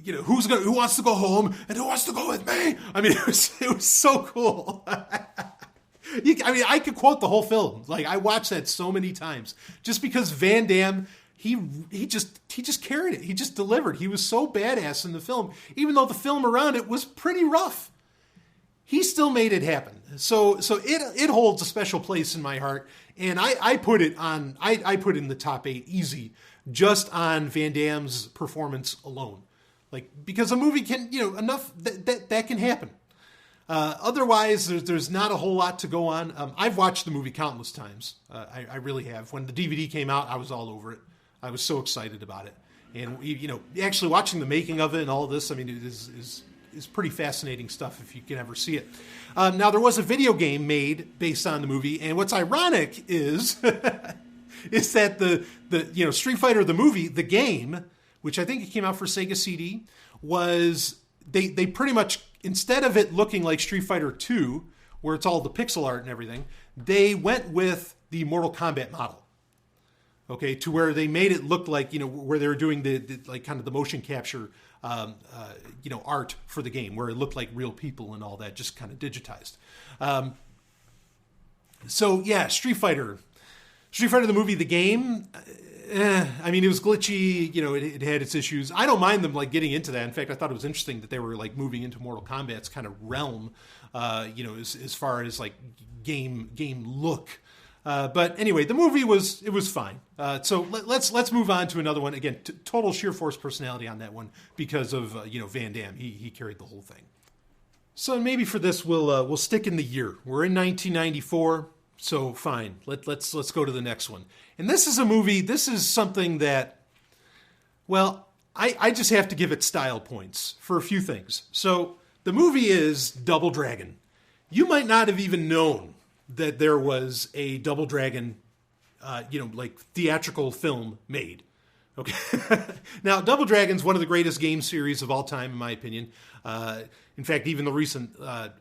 who wants to go home and who wants to go with me? I mean, it was so cool. I could quote the whole film. Like, I watched that so many times just because Van Damme, he just carried it. He just delivered. He was so badass in the film, even though the film around it was pretty rough. He still made it happen. So it holds a special place in my heart, and I put it in the top 8 easy, just on Van Damme's performance alone. Like, because a movie can, enough that can happen. Otherwise, there's not a whole lot to go on. I've watched the movie countless times. I really have. When the DVD came out, I was all over it. I was so excited about it. And, actually watching the making of it and all this, I mean, it is pretty fascinating stuff if you can ever see it. Now, there was a video game made based on the movie, and what's ironic is is that the Street Fighter, the movie, the game, which I think it came out for Sega CD, was they pretty much, instead of it looking like Street Fighter 2, where it's all the pixel art and everything, they went with the Mortal Kombat model. Okay, to where they made it look like, where they were doing the like kind of the motion capture, art for the game, where it looked like real people and all that, just kind of digitized. So yeah, Street Fighter the movie, the game. I mean, it was glitchy. It had its issues. I don't mind them like getting into that. In fact, I thought it was interesting that they were like moving into Mortal Kombat's kind of realm. As far as like game look. But anyway, the movie was fine. So let's move on to another one. Again, total sheer force personality on that one because of Van Damme. He carried the whole thing. So maybe for this we'll stick in the year. We're in 1994, so fine. Let's go to the next one. And this is a movie. This is something that, well, I just have to give it style points for a few things. So the movie is Double Dragon. You might not have even known that there was a Double Dragon, like theatrical film made. Okay. Now, Double Dragon's one of the greatest game series of all time, in my opinion. In fact, even the recent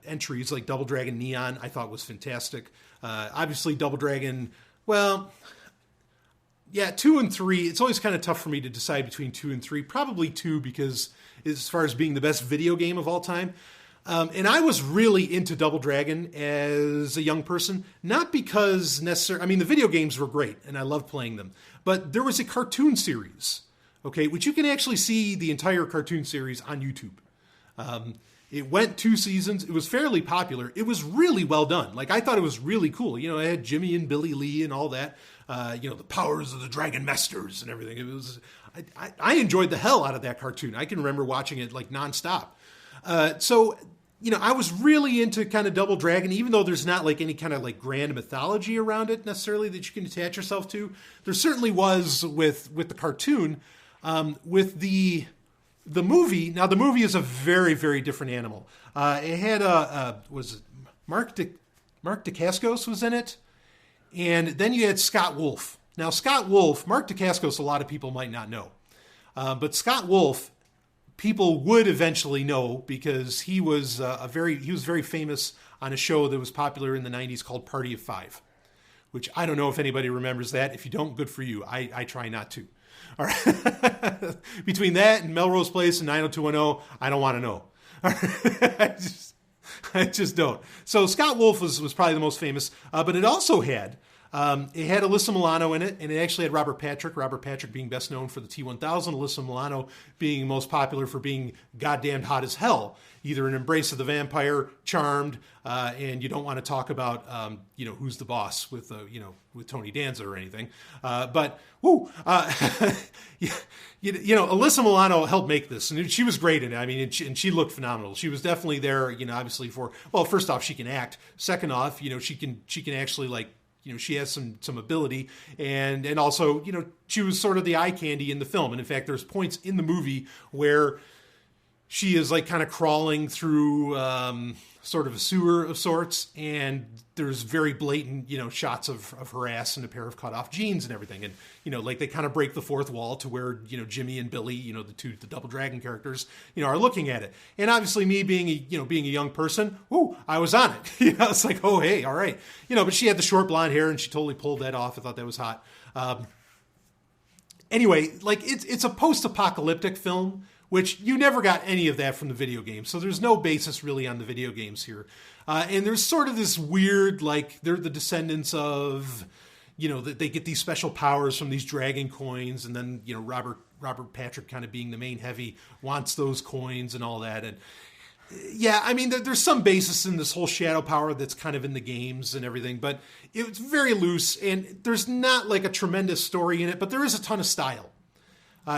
entries like Double Dragon Neon, I thought was fantastic. Obviously, Double Dragon, well, yeah, 2 and 3. It's always kind of tough for me to decide between 2 and 3. Probably 2 because as far as being the best video game of all time. And I was really into Double Dragon as a young person, not because necessarily, I mean, the video games were great and I loved playing them, but there was a cartoon series, okay, which you can actually see the entire cartoon series on YouTube. It went 2 seasons. It was fairly popular. It was really well done. Like, I thought it was really cool. It had Jimmy and Billy Lee and all that, the powers of the Dragon Masters and everything. It was, I enjoyed the hell out of that cartoon. I can remember watching it like nonstop. So I was really into kind of Double Dragon, even though there's not like any kind of like grand mythology around it necessarily that you can attach yourself to. There certainly was with the cartoon. With the movie, now the movie is a very, very different animal. It had was it Mark Dacascos was in it, and then you had Scott Wolf. Now Mark Dacascos, a lot of people might not know, but Scott Wolf, people would eventually know because he was very famous on a show that was popular in the 90s called Party of Five, which I don't know if anybody remembers that. If you don't, good for you. I try not to. All right. Between that and Melrose Place and 90210, I don't want to know. All right. I just don't. So Scott Wolf was probably the most famous, but it also had Alyssa Milano in it, and it actually had Robert Patrick being best known for the T-1000, Alyssa Milano being most popular for being goddamn hot as hell, either in Embrace of the Vampire, Charmed, and you don't want to talk about, Who's the Boss with Tony Danza or anything. But Alyssa Milano helped make this, and she was great in it. I mean, and she looked phenomenal. She was definitely there, obviously first off, she can act. Second off, she can actually she has some ability, and also, she was sort of the eye candy in the film. And in fact, there's points in the movie where she is like kind of crawling through sort of a sewer of sorts, and there's very blatant, shots of her ass and a pair of cut off jeans and everything. And, like they kind of break the fourth wall to where, Jimmy and Billy, the Double Dragon characters, are looking at it. And obviously me being a young person, I was on it. It's like, oh, hey, all right. But she had the short blonde hair and she totally pulled that off. I thought that was hot. Anyway, like it's a post-apocalyptic film, which you never got any of that from the video game. So there's no basis really on the video games here. And there's sort of this weird, like, they're the descendants of, that they get these special powers from these dragon coins. And then, Robert Patrick kind of being the main heavy wants those coins and all that. And yeah, I mean, there's some basis in this whole shadow power that's kind of in the games and everything. But it's very loose. And there's not like a tremendous story in it, but there is a ton of style.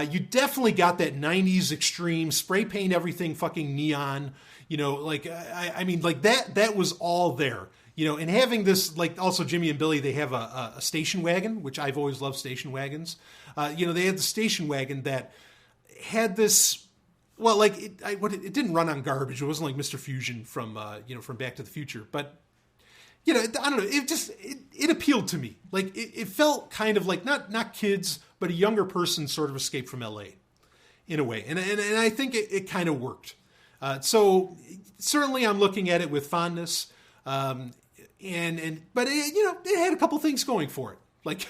You definitely got that 90s extreme spray paint everything fucking neon, I mean, like that was all there, and having this, like, also Jimmy and Billy, they have a station wagon, which I've always loved station wagons. They had the station wagon that had this, well, like it didn't run on garbage. It wasn't like Mr. Fusion from Back to the Future, but I don't know. It appealed to me. Like it felt kind of like not kids, but a younger person sort of escaped from LA in a way. And I think it kind of worked. So certainly I'm looking at it with fondness. But it had a couple things going for it. Like,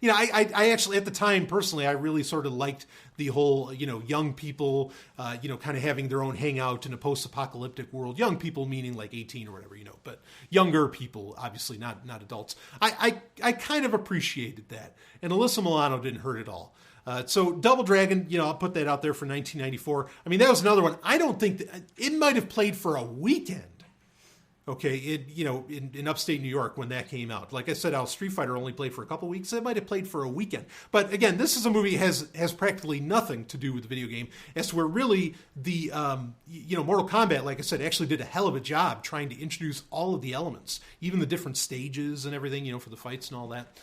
I actually, at the time, personally, I really sort of liked the whole, young people, kind of having their own hangout in a post-apocalyptic world. Young people meaning like 18 or whatever, but younger people, obviously not adults. I kind of appreciated that. And Alyssa Milano didn't hurt at all. So Double Dragon, I'll put that out there for 1994. I mean, that was another one. I don't think it might have played for a weekend. Okay, in upstate New York when that came out. Like I said, how Street Fighter only played for a couple weeks. It might have played for a weekend. But again, this is a movie has practically nothing to do with the video game. As to where really the Mortal Kombat, like I said, actually did a hell of a job trying to introduce all of the elements, even the different stages and everything, for the fights and all that.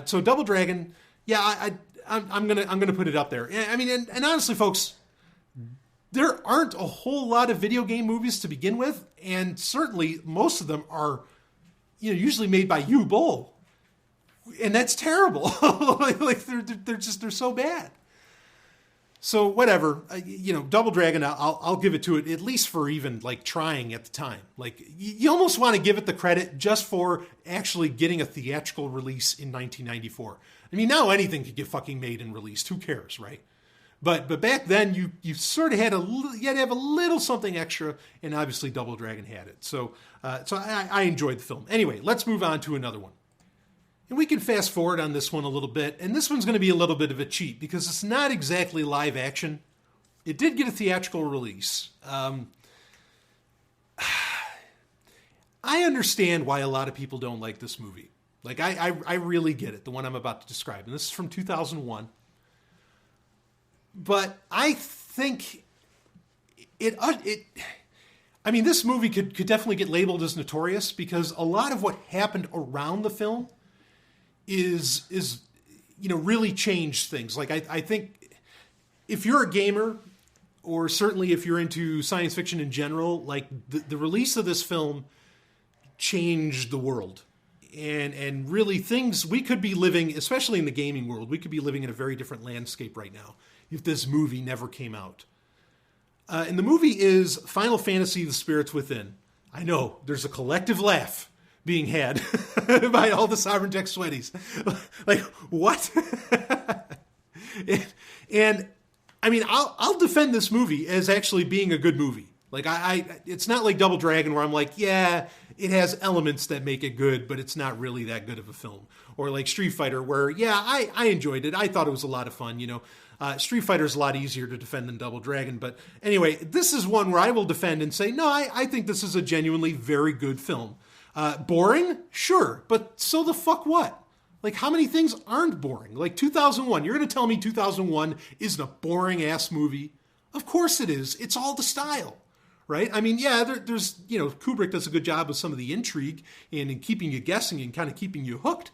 So Double Dragon, yeah, I'm gonna put it up there. I mean, and honestly, folks, there aren't a whole lot of video game movies to begin with, and certainly most of them are, usually made by Bull, and that's terrible. like they're so bad. So whatever, Double Dragon, I'll give it to it at least for even like trying at the time. Like you almost want to give it the credit just for actually getting a theatrical release in 1994. I mean, now anything could get fucking made and released. Who cares, right? But back then, you sort of had you had to have a little something extra, and obviously Double Dragon had it. So I enjoyed the film. Anyway, let's move on to another one. And we can fast forward on this one a little bit, and this one's going to be a little bit of a cheat because it's not exactly live action. It did get a theatrical release. I understand why a lot of people don't like this movie. Like, I really get it, the one I'm about to describe. And this is from 2001. But I think I mean, this movie could definitely get labeled as notorious because a lot of what happened around the film is really changed things. Like, I think if you're a gamer, or certainly if you're into science fiction in general, like the release of this film changed the world. And really things, we could be living, especially in the gaming world, we could be living in a very different landscape right now if this movie never came out. And the movie is Final Fantasy: The Spirits Within. I know, there's a collective laugh being had by all the Sovereign Tech Sweaties. Like, what? and I mean, I'll defend this movie as actually being a good movie. Like, it's not like Double Dragon where I'm like, yeah, it has elements that make it good, but it's not really that good of a film. Or like Street Fighter where, yeah, I enjoyed it. I thought it was a lot of fun, Street Fighter is a lot easier to defend than Double Dragon. But anyway, this is one where I will defend and say, no, I think this is a genuinely very good film. Boring? Sure. But so the fuck what? Like, how many things aren't boring? Like 2001. You're going to tell me 2001 isn't a boring-ass movie? Of course it is. It's all the style. Right? I mean, yeah, there's, Kubrick does a good job with some of the intrigue and in keeping you guessing and kind of keeping you hooked.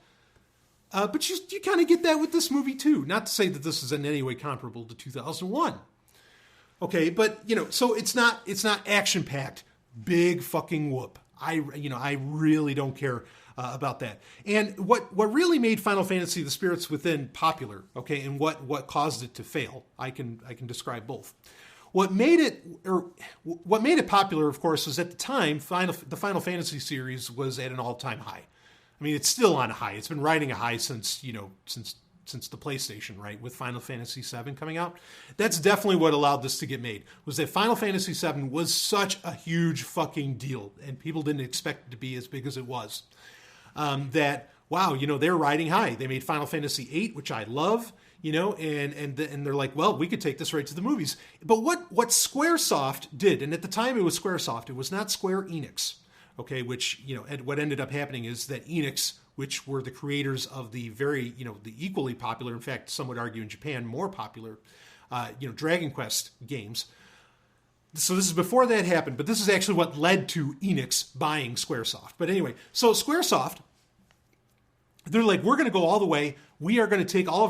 But you kind of get that with this movie too. Not to say that this is in any way comparable to 2001. Okay, but so it's not action packed, big fucking whoop. I really don't care about that. And what really made Final Fantasy: The Spirits Within popular, okay, and what caused it to fail, I can describe both. What made it popular, of course, was at the time the Final Fantasy series was at an all-time high. I mean, it's still on a high. It's been riding a high since the PlayStation, right? With Final Fantasy VII coming out, that's definitely what allowed this to get made. Was that Final Fantasy VII was such a huge fucking deal, and people didn't expect it to be as big as it was. That wow, they're riding high. They made Final Fantasy VIII, which I love. And they're like, well, we could take this right to the movies. But what Squaresoft did, and at the time it was Squaresoft, it was not Square Enix, okay, which, what ended up happening is that Enix, which were the creators of the very, the equally popular, in fact, some would argue in Japan, more popular, Dragon Quest games. So this is before that happened, but this is actually what led to Enix buying Squaresoft. But anyway, so Squaresoft, they're like, we're going to go all the way. We are going to take all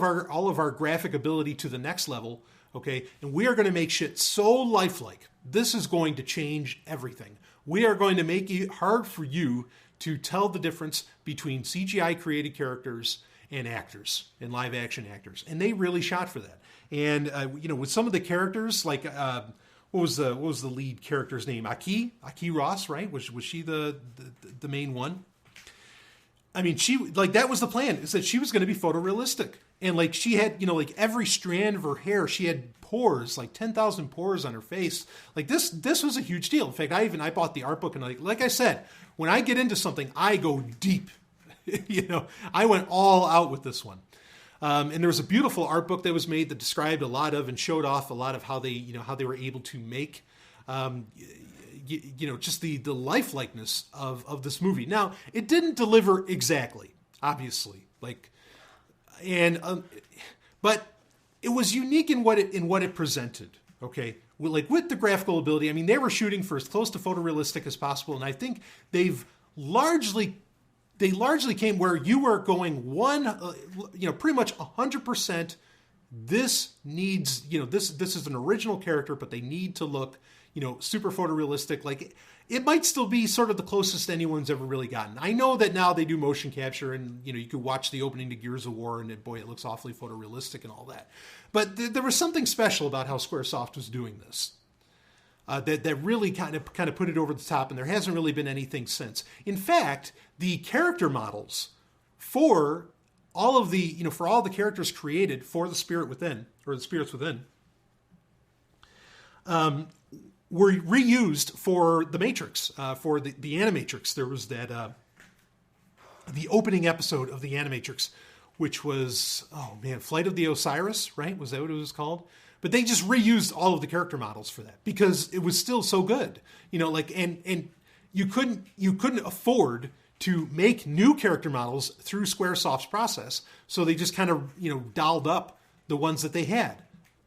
of our graphic ability to the next level, okay? And we are going to make shit so lifelike. This is going to change everything. We are going to make it hard for you to tell the difference between CGI created characters and actors, and live action actors. And they really shot for that. And with some of the characters, like what was the lead character's name? Aki Ross, right? Was she the main one? I mean, that was the plan, is that she was going to be photorealistic. And she had, every strand of her hair, she had pores, 10,000 pores on her face. This was a huge deal. In fact, I bought the art book, and like I said, when I get into something, I go deep. I went all out with this one. And there was a beautiful art book that was made that described a lot of and showed off a lot of how they were able to make, just the lifelikeness of this movie. Now, it didn't deliver exactly, obviously, but it was unique in what it presented. Okay, with the graphical ability. I mean, they were shooting for as close to photorealistic as possible, and I think they largely came where you were going pretty much 100%. This needs, this is an original character, but they need to look, super photorealistic. It might still be sort of the closest anyone's ever really gotten. I know that now they do motion capture, and, you could watch the opening to Gears of War, and boy, it looks awfully photorealistic and all that. But there was something special about how Squaresoft was doing this. That really kind of put it over the top, and there hasn't really been anything since. In fact, the character models for all of the, for all the characters created for the Spirit Within, or the Spirits Within, were reused for the Matrix, for the Animatrix. There was that, the opening episode of the Animatrix, which was, Flight of the Osiris, right? Was that what it was called? But they just reused all of the character models for that because it was still so good, and you couldn't afford to make new character models through Squaresoft's process. So they just kind of, dolled up the ones that they had,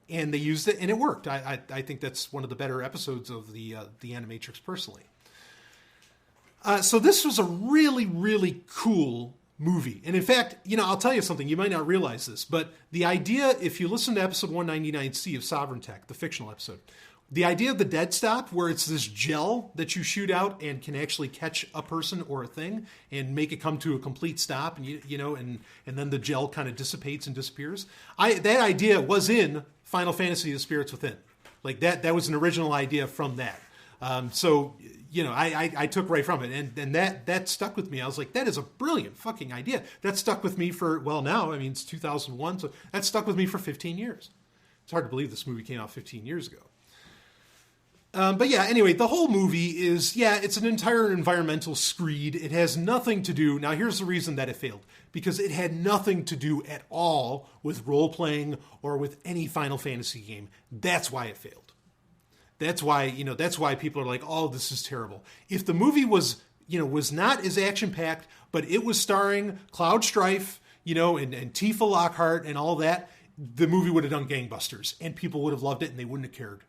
and they used it, and it worked. I think that's one of the better episodes of the Animatrix personally. So this was a really, really cool movie. And in fact, I'll tell you something, you might not realize this, but the idea, if you listen to episode 199C of Sovryn Tech, the fictional episode, the idea of the dead stop, where it's this gel that you shoot out and can actually catch a person or a thing and make it come to a complete stop, and and then the gel kind of dissipates and disappears. That idea was in Final Fantasy: The Spirits Within. That was an original idea from that. So I took right from it, and that stuck with me. I was like, that is a brilliant fucking idea. That stuck with me for, now, it's 2001, so that stuck with me for 15 years. It's hard to believe this movie came out 15 years ago. But yeah, anyway, the whole movie is, it's an entire environmental screed. It has nothing to do, now here's the reason that it failed, because it had nothing to do at all with role-playing or with any Final Fantasy game. That's why it failed. That's why people are like, oh, this is terrible. If the movie was not as action-packed, but it was starring Cloud Strife, and Tifa Lockhart and all that, the movie would have done gangbusters, and people would have loved it, and they wouldn't have cared.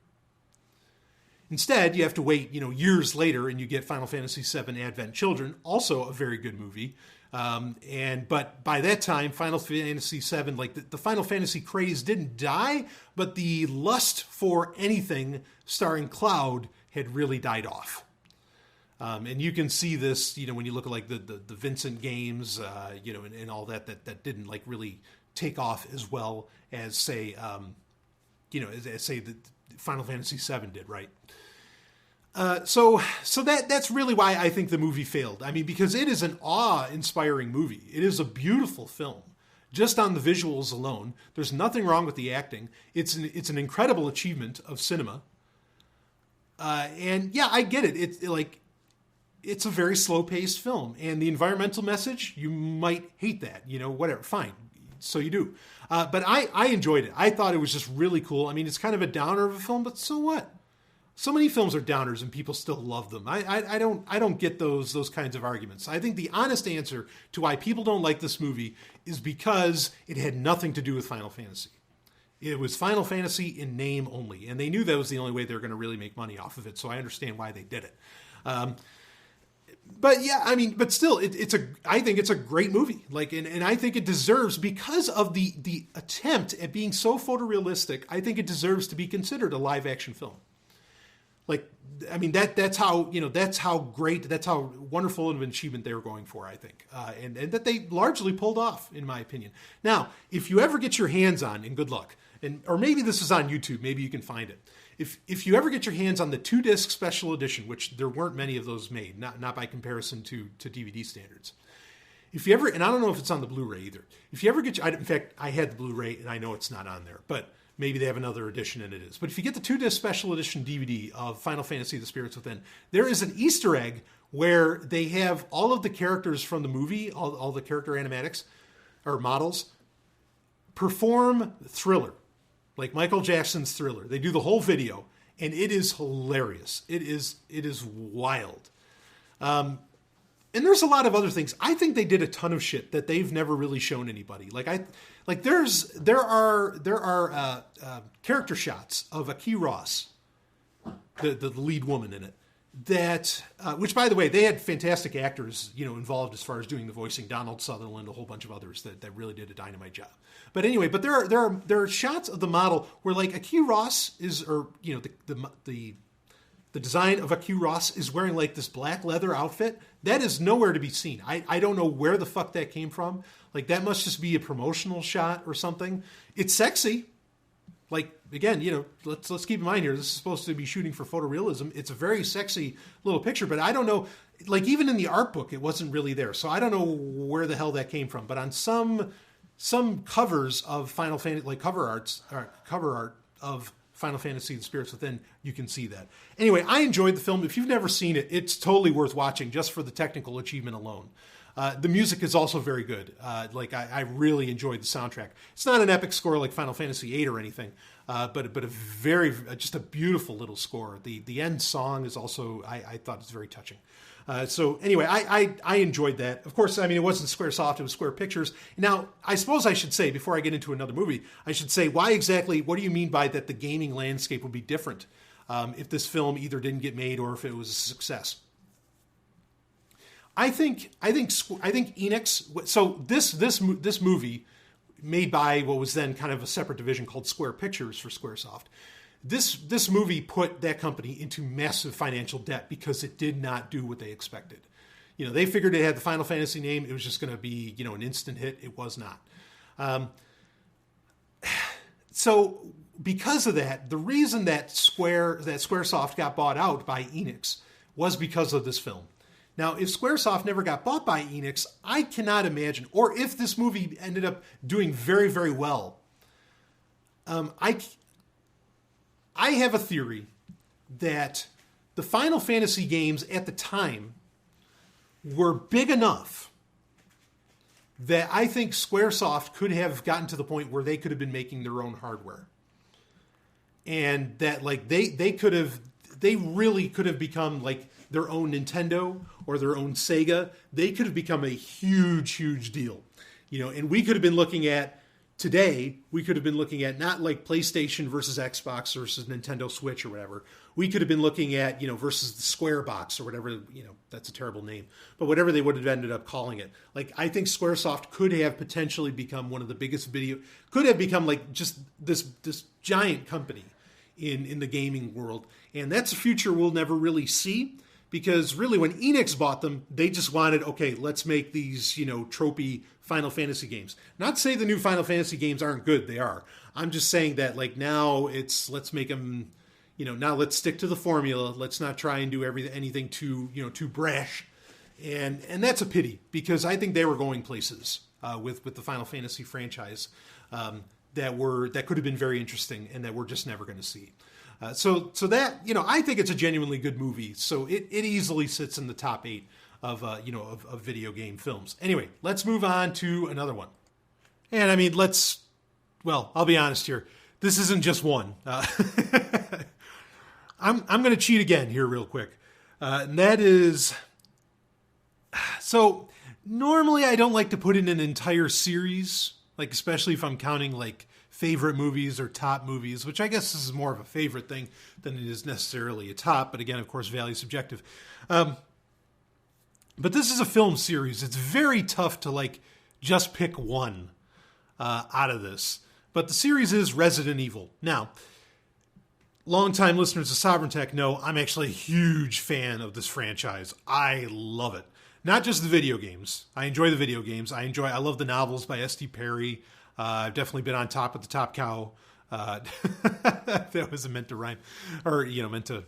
Instead, you have to wait, years later, and you get Final Fantasy VII Advent Children, also a very good movie. But by that time, Final Fantasy VII, like the Final Fantasy craze didn't die, but the lust for anything starring Cloud had really died off. And you can see this, when you look at like the Vincent games, and all that didn't like really take off as well as say, as say the Final Fantasy VII did, right? So that's really why I think the movie failed. I mean, because it is an awe-inspiring movie. It is a beautiful film. Just on the visuals alone, there's nothing wrong with the acting. It's an incredible achievement of cinema. And yeah, I get it. It's a very slow-paced film, and the environmental message, you might hate that. Whatever, fine. So you do. But I enjoyed it. I thought it was just really cool. I mean, it's kind of a downer of a film, but so what? So many films are downers and people still love them. I don't get those kinds of arguments. I think the honest answer to why people don't like this movie is because it had nothing to do with Final Fantasy. It was Final Fantasy in name only, and they knew that was the only way they were going to really make money off of it, so I understand why they did it. But yeah, I mean, but still, I think it's a great movie. And I think it deserves, because of the attempt at being so photorealistic, I think it deserves to be considered a live action film. I mean, that's how great, that's how wonderful of an achievement they were going for, I think. And that they largely pulled off, in my opinion. Now, if you ever get your hands on, and good luck, or maybe this is on YouTube, maybe you can find it. If you ever get your hands on the 2-disc special edition, which there weren't many of those made, not by comparison to DVD standards. If you ever, and I don't know if it's on the Blu-ray either. If you ever in fact, I had the Blu-ray and I know it's not on there, but maybe they have another edition and it is. But if you get the 2-disc special edition DVD of Final Fantasy: The Spirits Within, there is an Easter egg where they have all of the characters from the movie, all the character animatics or models, perform Thriller. Like Michael Jackson's Thriller. They do the whole video, and it is hilarious. It is wild. And there's a lot of other things. I think they did a ton of shit that they've never really shown anybody. There are character shots of Aki Ross, the lead woman in it. That, which by the way, they had fantastic actors, involved as far as doing the voicing. Donald Sutherland, a whole bunch of others that really did a dynamite job. But anyway, there are shots of the model where like Aki Ross is, or the design of Aki Ross is wearing like this black leather outfit that is nowhere to be seen. I don't know where the fuck that came from. Like that must just be a promotional shot or something. It's sexy. Like, again, let's keep in mind here, this is supposed to be shooting for photorealism. It's a very sexy little picture, but I don't know, like even in the art book, it wasn't really there. So I don't know where the hell that came from. But on some covers of Final Fantasy, like cover art of Final Fantasy: The Spirits Within, you can see that. Anyway, I enjoyed the film. If you've never seen it, it's totally worth watching just for the technical achievement alone. The music is also very good. I really enjoyed the soundtrack. It's not an epic score like Final Fantasy VIII or anything, but just a beautiful little score. The end song is also, I thought it's very touching. So anyway, I enjoyed that. Of course, I mean, it wasn't Squaresoft, it was Square Pictures. Now, I suppose I should say, before I get into another movie, I should say, what do you mean by that the gaming landscape would be different if this film either didn't get made or if it was a success? I think Enix. So this movie, made by what was then kind of a separate division called Square Pictures for Squaresoft, this movie put that company into massive financial debt because it did not do what they expected. They figured it had the Final Fantasy name; it was just going to be an instant hit. It was not. So because of that, the reason that Squaresoft got bought out by Enix was because of this film. Now, if Squaresoft never got bought by Enix, I cannot imagine, or if this movie ended up doing very, very well, I have a theory that the Final Fantasy games at the time were big enough that I think Squaresoft could have gotten to the point where they could have been making their own hardware. And that they really could have become like their own Nintendo or their own Sega. They could have become a huge, huge deal. And we could have been looking at, today we could have been looking at not like PlayStation versus Xbox versus Nintendo Switch or whatever. We could have been looking at, versus the Square Box or whatever, that's a terrible name, but whatever they would have ended up calling it. Like, I think Squaresoft could have potentially become one of the biggest could have become like just this giant company in the gaming world. And that's a future we'll never really see, because really when Enix bought them, they just wanted, okay, let's make these, tropey Final Fantasy games. Not to say the new Final Fantasy games aren't good, they are. I'm just saying that like now let's make them, now let's stick to the formula. Let's not try and do anything too, too brash. And that's a pity, because I think they were going places with the Final Fantasy franchise that could have been very interesting and that we're just never going to see. So that, I think it's a genuinely good movie. So it easily sits in the top 8 of video game films. Anyway, let's move on to another one. And I mean, I'll be honest here. This isn't just one. I'm going to cheat again here real quick. And that is, so normally I don't like to put in an entire series, like especially if I'm counting like favorite movies or top movies, which I guess this is more of a favorite thing than it is necessarily a top. But again, of course, value subjective. But this is a film series. It's very tough to like just pick one out of this. But the series is Resident Evil. Now, longtime listeners of Sovryn Tech know I'm actually a huge fan of this franchise. I love it. Not just the video games. I enjoy the video games. I love the novels by S.T. Perry. I've definitely been on top of the Top Cow. That wasn't meant to rhyme, or meant to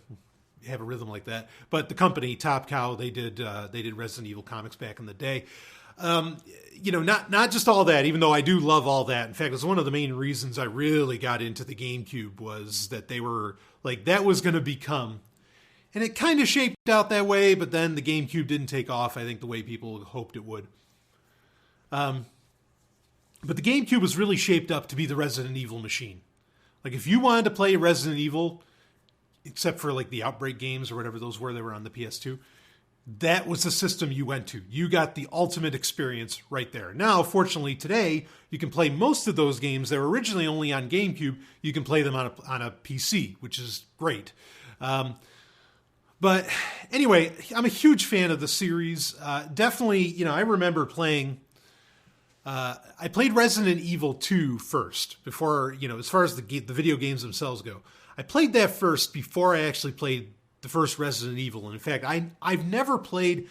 have a rhythm like that. But the company Top Cow, they did Resident Evil comics back in the day. Not just all that, even though I do love all that. In fact, it's one of the main reasons I really got into the GameCube, was that they were like, that was going to become, and it kind of shaped out that way, but then the GameCube didn't take off, I think, the way people hoped it would. But the GameCube was really shaped up to be the Resident Evil machine. Like, if you wanted to play Resident Evil, except for like the Outbreak games or whatever those were that were on the PS2, that was the system you went to. You got the ultimate experience right there. Now, fortunately, today, you can play most of those games that were originally only on GameCube. You can play them on a PC, which is great. But anyway, I'm a huge fan of the series. Definitely, I remember playing... I played Resident Evil 2 first, before, as far as the video games themselves go. I played that first before I actually played the first Resident Evil. And in fact, I've never played...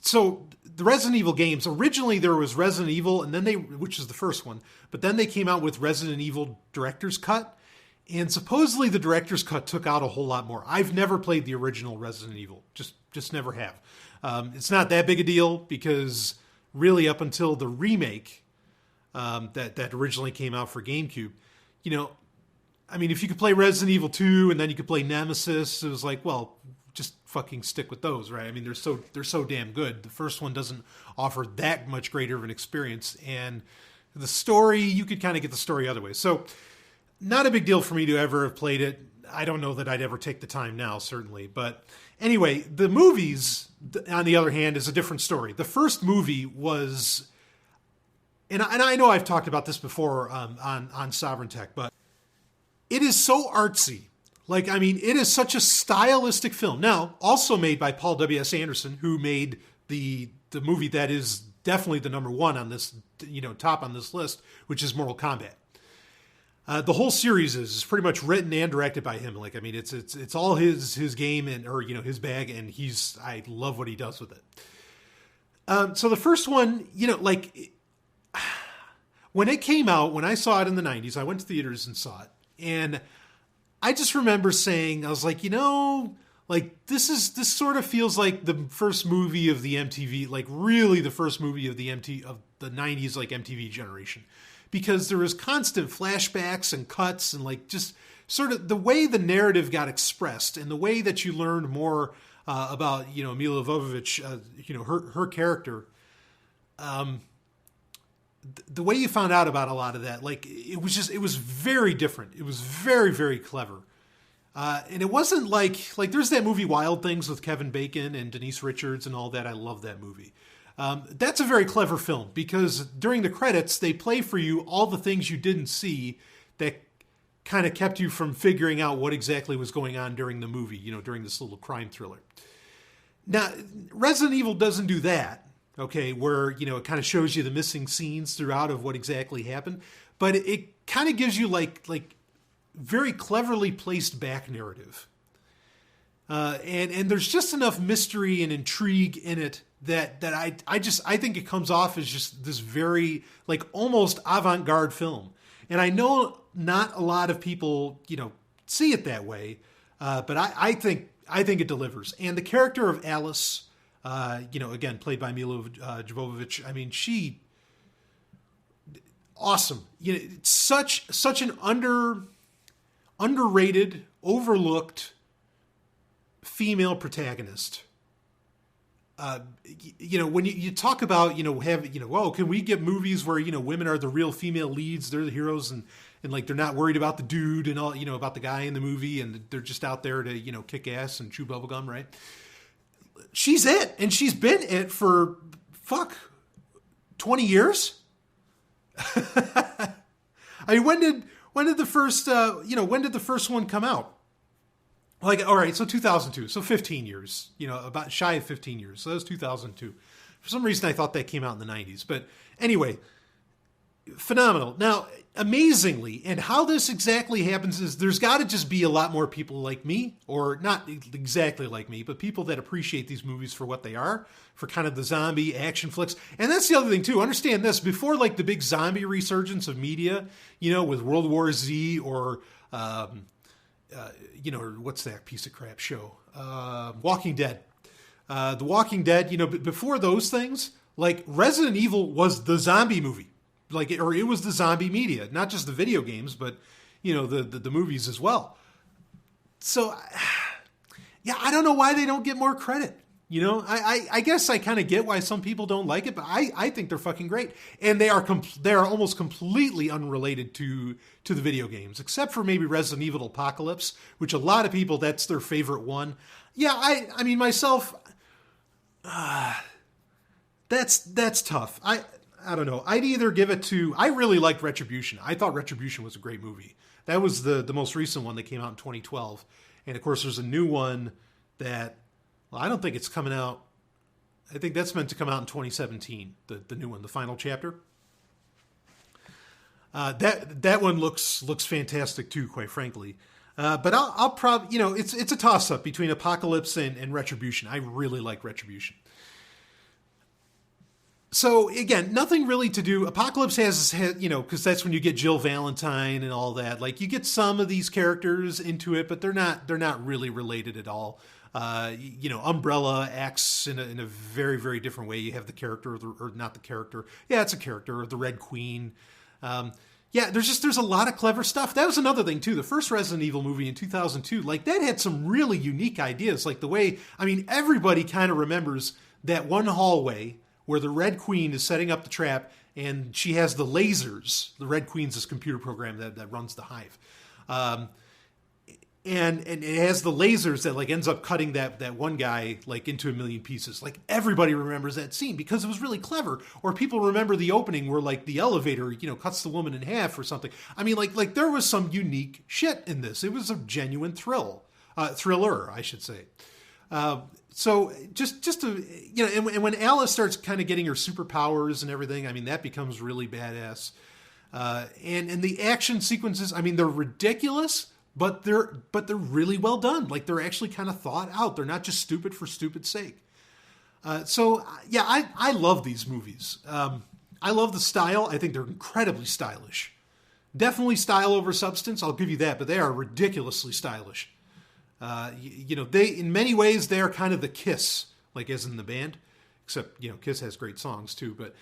So the Resident Evil games, originally there was Resident Evil, and then which is the first one, but then they came out with Resident Evil Director's Cut, and supposedly the Director's Cut took out a whole lot more. I've never played the original Resident Evil, just never have. It's not that big a deal, because really up until the remake that originally came out for GameCube, I mean, if you could play Resident Evil 2 and then you could play Nemesis, it was like, well, just fucking stick with those, right? I mean, they're so damn good. The first one doesn't offer that much greater of an experience, and the story, you could kind of get the story other ways. So, not a big deal for me to ever have played it. I don't know that I'd ever take the time now, certainly. But anyway, the movies, on the other hand, is a different story. The first movie was, and I know I've talked about this before on Sovryn Tech, but it is so artsy. Like, I mean, it is such a stylistic film. Now, also made by Paul W.S. Anderson, who made the movie that is definitely the number one on this, top on this list, which is Mortal Kombat. The whole series is pretty much written and directed by him. Like, I mean, it's all his game his bag, and I love what he does with it. So the first one, when it came out, when I saw it in the 90s, I went to theaters and saw it. And I just remember saying, I was like, this sort of feels like the first movie of the MTV, like really the first movie of the 90s, like MTV generation. Because there was constant flashbacks and cuts and like just sort of the way the narrative got expressed and the way that you learned more about, Milla Jovovich, her character. The way you found out about a lot of that, like it was very different. It was very, very clever. And it wasn't like there's that movie Wild Things with Kevin Bacon and Denise Richards and all that. I love that movie. That's a very clever film because during the credits, they play for you all the things you didn't see that kind of kept you from figuring out what exactly was going on during the movie, during this little crime thriller. Now, Resident Evil doesn't do that, okay, where, it kind of shows you the missing scenes throughout of what exactly happened, but it kind of gives you like very cleverly placed back narrative. And there's just enough mystery and intrigue in it that I think it comes off as just this very like almost avant-garde film. And I know not a lot of people, see it that way, but I think it delivers. And the character of Alice, again played by Mila Jovovich, I mean, she awesome. It's such an underrated, overlooked female protagonist. When you talk about, can we get movies where, women are the real female leads, they're the heroes, and like they're not worried about the dude and all, about the guy in the movie, and they're just out there to, kick ass and chew bubblegum, right? She's it, and she's been it for 20 years. I mean, when did the first one come out? Like, all right, so 2002, so 15 years, about shy of 15 years. So that was 2002. For some reason, I thought that came out in the 90s. But anyway, phenomenal. Now, amazingly, and how this exactly happens is there's got to just be a lot more people like me, or not exactly like me, but people that appreciate these movies for what they are, for kind of the zombie action flicks. And that's the other thing, too. Understand this. Before, like, the big zombie resurgence of media, with World War Z or... what's that piece of crap show? Walking Dead. The Walking Dead, before those things, like Resident Evil was the zombie movie. Or it was the zombie media, not just the video games, but, the movies as well. So, yeah, I don't know why they don't get more credit. I guess I kind of get why some people don't like it, but I think they're fucking great. And they are almost completely unrelated to the video games, except for maybe Resident Evil Apocalypse, which a lot of people, that's their favorite one. Yeah, I mean, myself, that's tough. I don't know. I'd either give it to, I really liked Retribution. I thought Retribution was a great movie. That was the most recent one that came out in 2012. And of course, there's a new one that, well, I don't think it's coming out. I think that's meant to come out in 2017, the new one, the final chapter. That one looks fantastic too, quite frankly. But I'll probably, it's a toss-up between Apocalypse and Retribution. I really like Retribution. So again, nothing really to do. Apocalypse has because that's when you get Jill Valentine and all that. Like you get some of these characters into it, but they're not really related at all. Umbrella acts in a very, very different way. You have the character, or not the character. Yeah, it's a character, the Red Queen. There's a lot of clever stuff. That was another thing too. The first Resident Evil movie in 2002, like that had some really unique ideas. Like the way, I mean, everybody kind of remembers that one hallway where the Red Queen is setting up the trap and she has the lasers. The Red Queen's this computer program that runs the hive. And it has the lasers that like ends up cutting that one guy like into a million pieces. Like everybody remembers that scene because it was really clever. Or people remember the opening where like the elevator, cuts the woman in half or something. I mean, like there was some unique shit in this. It was a genuine thriller, I should say. So just to, and when Alice starts kind of getting her superpowers and everything, I mean, that becomes really badass. And the action sequences, I mean, they're ridiculous, but they're really well done. Like they're actually kind of thought out. They're not just stupid for stupid's sake. I love these movies. I love the style. I think they're incredibly stylish. Definitely style over substance. I'll give you that, but they are ridiculously stylish. They, in many ways, they are kind of the Kiss, like as in the band, except, Kiss has great songs too, but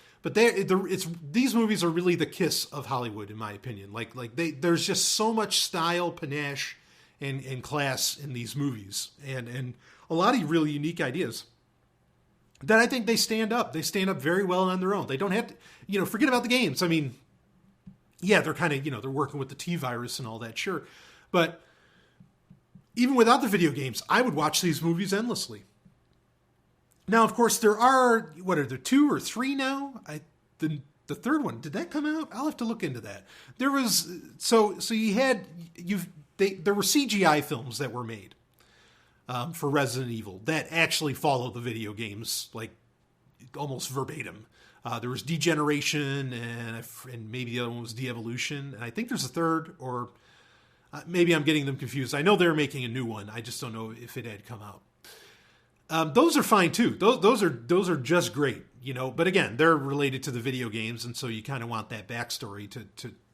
these movies are really the Kiss of Hollywood, in my opinion. There's just so much style, panache, and class in these movies, and a lot of really unique ideas that I think they stand up. They stand up very well on their own. They don't have to, forget about the games. I mean, yeah, they're kind of, they're working with the T-virus and all that, sure, but even without the video games, I would watch these movies endlessly. Now, of course, there are, what are there, 2 or 3 now? The third one, did that come out? I'll have to look into that. There was, so you had, there were CGI films that were made for Resident Evil that actually follow the video games, like, almost verbatim. There was Degeneration, and maybe the other one was De-Evolution, and I think there's a third, or maybe I'm getting them confused. I know they're making a new one. I just don't know if it had come out. Those are fine too. Those are just great, you know. But again, they're related to the video games, and so you kind of want that backstory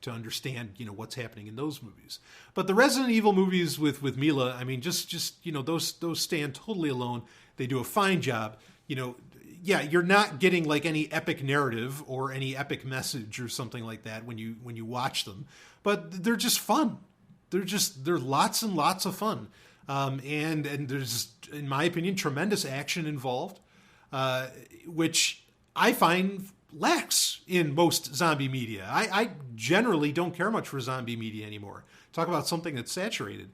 to understand, you know, what's happening in those movies. But the Resident Evil movies with Mila, I mean, just you know, those stand totally alone. They do a fine job, you know. Yeah, you're not getting like any epic narrative or any epic message or something like that when you watch them, but they're just fun. They're lots and lots of fun. And there's, in my opinion, tremendous action involved, which I find lacks in most zombie media. I generally don't care much for zombie media anymore. Talk about something that's saturated.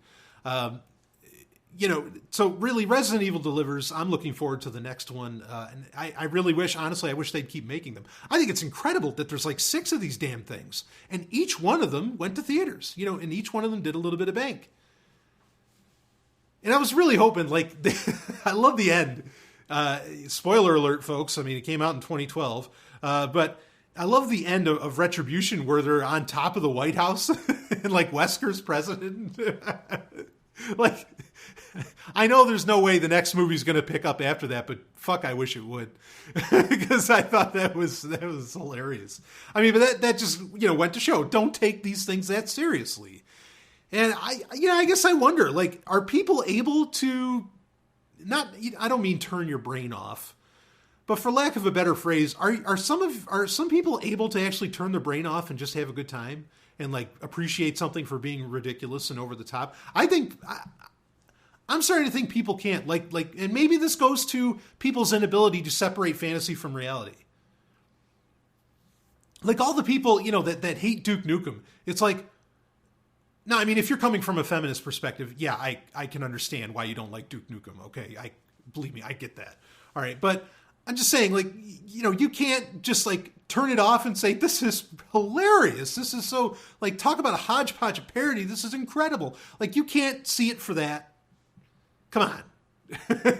You know, so really Resident Evil delivers. I'm looking forward to the next one. And I really wish, honestly, I wish they'd keep making them. I think it's incredible that there's like 6 of these damn things. And each one of them went to theaters, you know, and each one of them did a little bit of bank. And I was really hoping, like, I love the end. Spoiler alert, folks. I mean, it came out in 2012. But I love the end of Retribution where they're on top of the White House and, like, Wesker's president. Like, I know there's no way the next movie's going to pick up after that, but fuck, I wish it would. Because I thought that was hilarious. I mean, but that just, you know, went to show. Don't take these things that seriously. And I guess I wonder, like, are people able to I don't mean turn your brain off, but for lack of a better phrase, are some people able to actually turn their brain off and just have a good time and like appreciate something for being ridiculous and over the top? I think I'm starting to think people can't, like, and maybe this goes to people's inability to separate fantasy from reality. Like all the people, you know, that hate Duke Nukem, it's like, no, I mean, if you're coming from a feminist perspective, yeah, I can understand why you don't like Duke Nukem. Okay, believe me, I get that. All right, but I'm just saying, like, you know, you can't just like turn it off and say, this is hilarious. This is so, like, talk about a hodgepodge of parody. This is incredible. Like, you can't see it for that. Come on,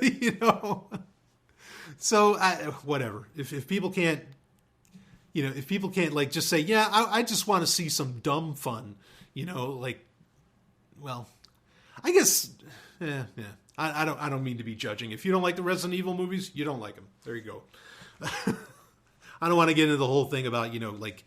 you know. So whatever. If people can't, you know, if people can't like just say, yeah, I just want to see some dumb fun. You know, like, well, I guess, yeah. I don't mean to be judging. If you don't like the Resident Evil movies, you don't like them. There you go. I don't want to get into the whole thing about, you know, like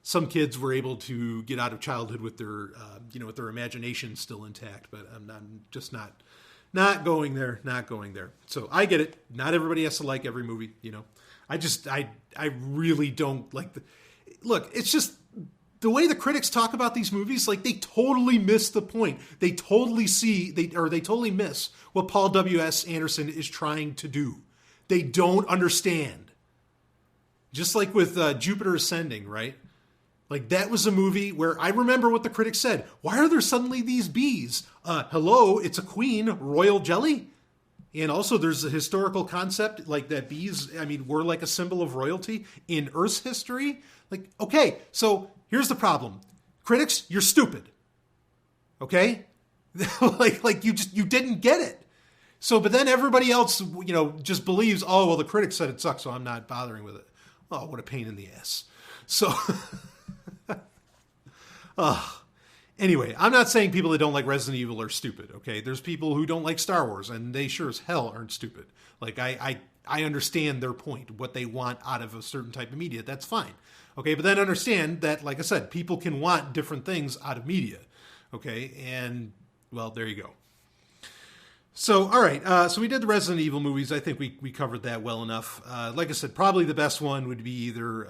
some kids were able to get out of childhood with their, you know, with their imagination still intact. But I'm just not going there. Not going there. So I get it. Not everybody has to like every movie. You know, I really don't like look. It's just. The way the critics talk about these movies, like, they totally miss the point. They totally totally miss what Paul W.S. Anderson is trying to do. They don't understand. Just like with Jupiter Ascending, right? Like, that was a movie where I remember what the critics said. Why are there suddenly these bees? Hello, it's a queen, royal jelly. And also there's a historical concept, like that bees, I mean, were like a symbol of royalty in Earth's history. Like, okay, so here's the problem. Critics, you're stupid. Okay? like you didn't get it. So, but then everybody else, you know, just believes, oh, well, the critics said it sucks, so I'm not bothering with it. Oh, what a pain in the ass. So, anyway, I'm not saying people that don't like Resident Evil are stupid, okay? There's people who don't like Star Wars, and they sure as hell aren't stupid. Like, I understand their point, what they want out of a certain type of media. That's fine. Okay, but then understand that, like I said, people can want different things out of media. Okay, and, well, there you go. So, all right, so we did the Resident Evil movies. I think we covered that well enough. Like I said, probably the best one would be either,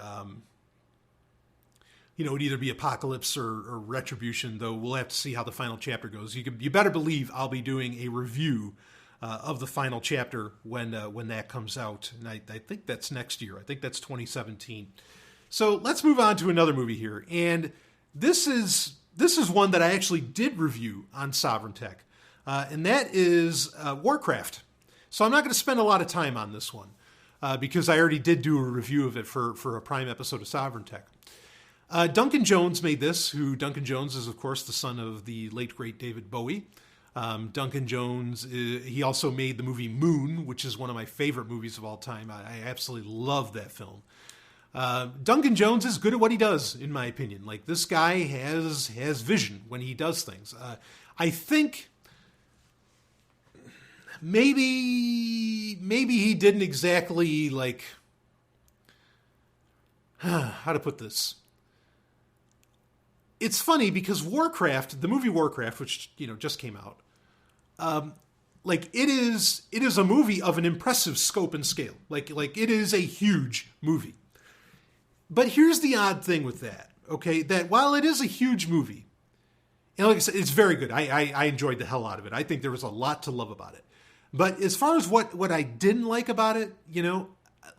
you know, it'd either be Apocalypse or Retribution, though we'll have to see how the final chapter goes. You better believe I'll be doing a review of the final chapter when that comes out. And I think that's next year. I think that's 2017. So let's move on to another movie here. And this is one that I actually did review on Sovryn Tech. And that is Warcraft. So I'm not going to spend a lot of time on this one because I already did do a review of it for a Prime episode of Sovryn Tech. Duncan Jones made this, who Duncan Jones is, of course, the son of the late, great David Bowie. Duncan Jones, he also made the movie Moon, which is one of my favorite movies of all time. I absolutely love that film. Duncan Jones is good at what he does, in my opinion. Like, this guy has vision when he does things. I think maybe he didn't exactly, like, how to put this? It's funny because Warcraft, the movie Warcraft, which, just came out, like, it is a movie of an impressive scope and scale. Like it is a huge movie. But here's the odd thing with that, okay? That while it is a huge movie, and like I said, it's very good. I enjoyed the hell out of it. I think there was a lot to love about it. But as far as what I didn't like about it,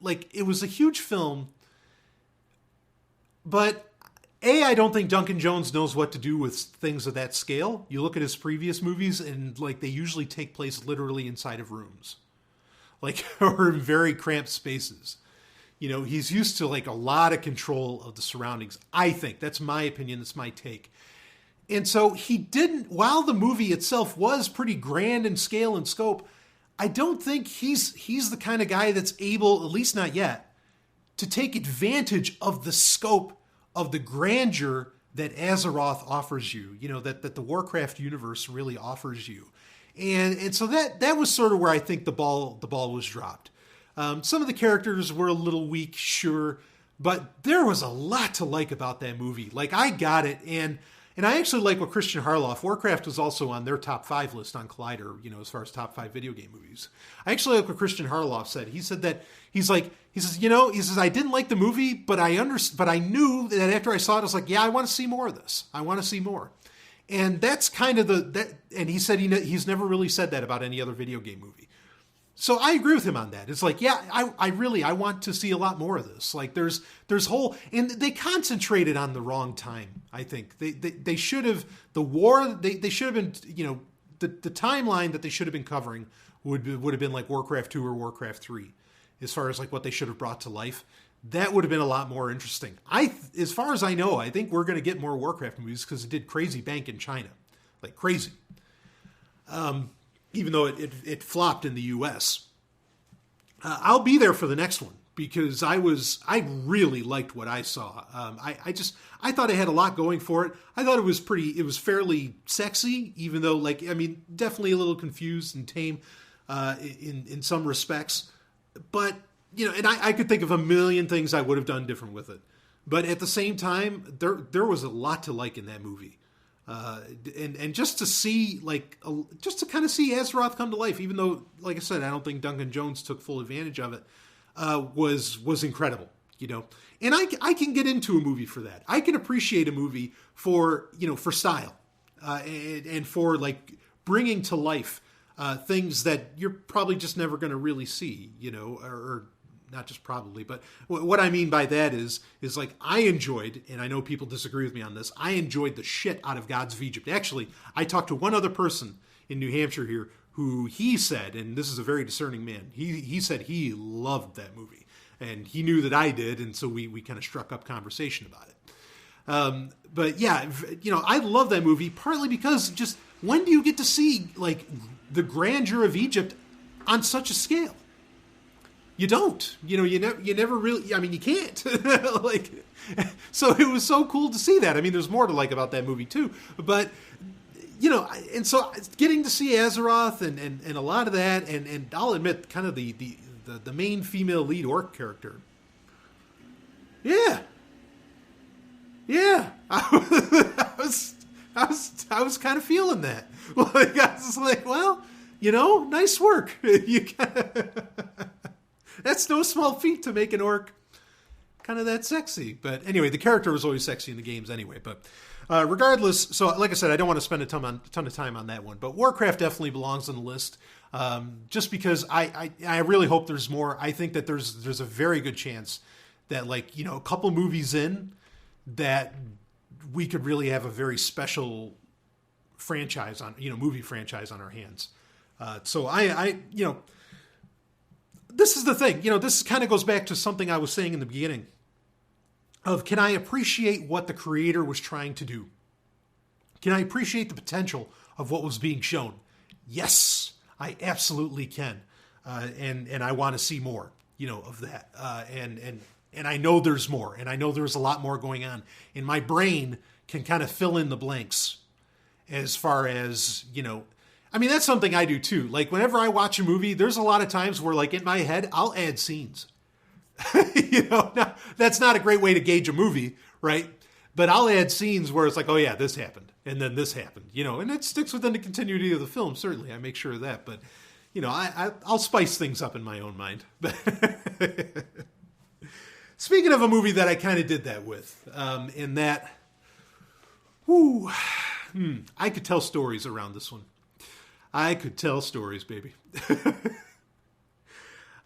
like, it was a huge film, but I don't think Duncan Jones knows what to do with things of that scale. You look at his previous movies, and, like, they usually take place literally inside of rooms, like, or in very cramped spaces. He's used to, like, a lot of control of the surroundings. I think that's my opinion. That's my take. And so he didn't. While the movie itself was pretty grand in scale and scope, I don't think he's the kind of guy that's able, at least not yet, to take advantage of the scope of the grandeur that Azeroth offers you, that the Warcraft universe really offers you. And so that was sort of where I think the ball was dropped. Some of the characters were a little weak, sure, but there was a lot to like about that movie. Like, I got it, and I actually like what Christian Harloff, Warcraft was also on their top 5 list on Collider, as far as top 5 video game movies. I actually like what Christian Harloff said. He said that, he says, I didn't like the movie, but I knew that after I saw it, I was like, yeah, I want to see more of this. I want to see more. And that's kind of and he said he's never really said that about any other video game movie. So I agree with him on that. It's like, yeah, I want to see a lot more of this. Like, there's and they concentrated on the wrong time. I think they should have, they should have been, the timeline that they should have been covering would have been like Warcraft 2 or Warcraft 3, as far as like what they should have brought to life. That would have been a lot more interesting. As far as I know, I think we're going to get more Warcraft movies because it did crazy bank in China, like crazy. Even though it flopped in the U.S. I'll be there for the next one because I really liked what I saw. I thought it had a lot going for it. I thought it was fairly sexy, even though, like, I mean, definitely a little confused and tame in some respects. But, and I could think of a million things I would have done different with it. But at the same time, there was a lot to like in that movie. And just to see, just to kind of see Azeroth come to life, even though, like I said, I don't think Duncan Jones took full advantage of it, was incredible, And I can get into a movie for that. I can appreciate a movie for style, and for, like, bringing to life things that you're probably just never going to really see, or not just probably, but what I mean by that is like, I enjoyed, and I know people disagree with me on this, I enjoyed the shit out of Gods of Egypt. Actually, I talked to one other person in New Hampshire here who he said, and this is a very discerning man, he said he loved that movie, and he knew that I did, and so we kind of struck up conversation about it. But yeah, I love that movie, partly because just, when do you get to see, like, the grandeur of Egypt on such a scale? You don't, you never really, I mean, you can't, like, so it was so cool to see that. I mean, there's more to like about that movie too, but, and so getting to see Azeroth and a lot of that, and I'll admit, kind of the main female lead orc character. Yeah. I was kind of feeling that. Like, I was like, well, nice work. That's no small feat to make an orc kind of that sexy. But anyway, the character was always sexy in the games anyway. But regardless, so like I said, I don't want to spend a ton of time on that one. But Warcraft definitely belongs on the list, just because I really hope there's more. I think that there's a very good chance that, like, a couple movies in, that we could really have a very special franchise on, movie franchise on our hands. So I this is the thing. This kind of goes back to something I was saying in the beginning of, can I appreciate what the creator was trying to do? Can I appreciate the potential of what was being shown? Yes, I absolutely can. And I want to see more, of that. And I know there's more, and I know there's a lot more going on. And my brain can kind of fill in the blanks as far as, that's something I do too. Like whenever I watch a movie, there's a lot of times where like in my head, I'll add scenes. Now, that's not a great way to gauge a movie, right? But I'll add scenes where it's like, oh yeah, this happened. And then this happened, and it sticks within the continuity of the film. Certainly, I make sure of that. But, I'll spice things up in my own mind. Speaking of a movie that I kind of did that with, in that, I could tell stories around this one. I could tell stories, baby.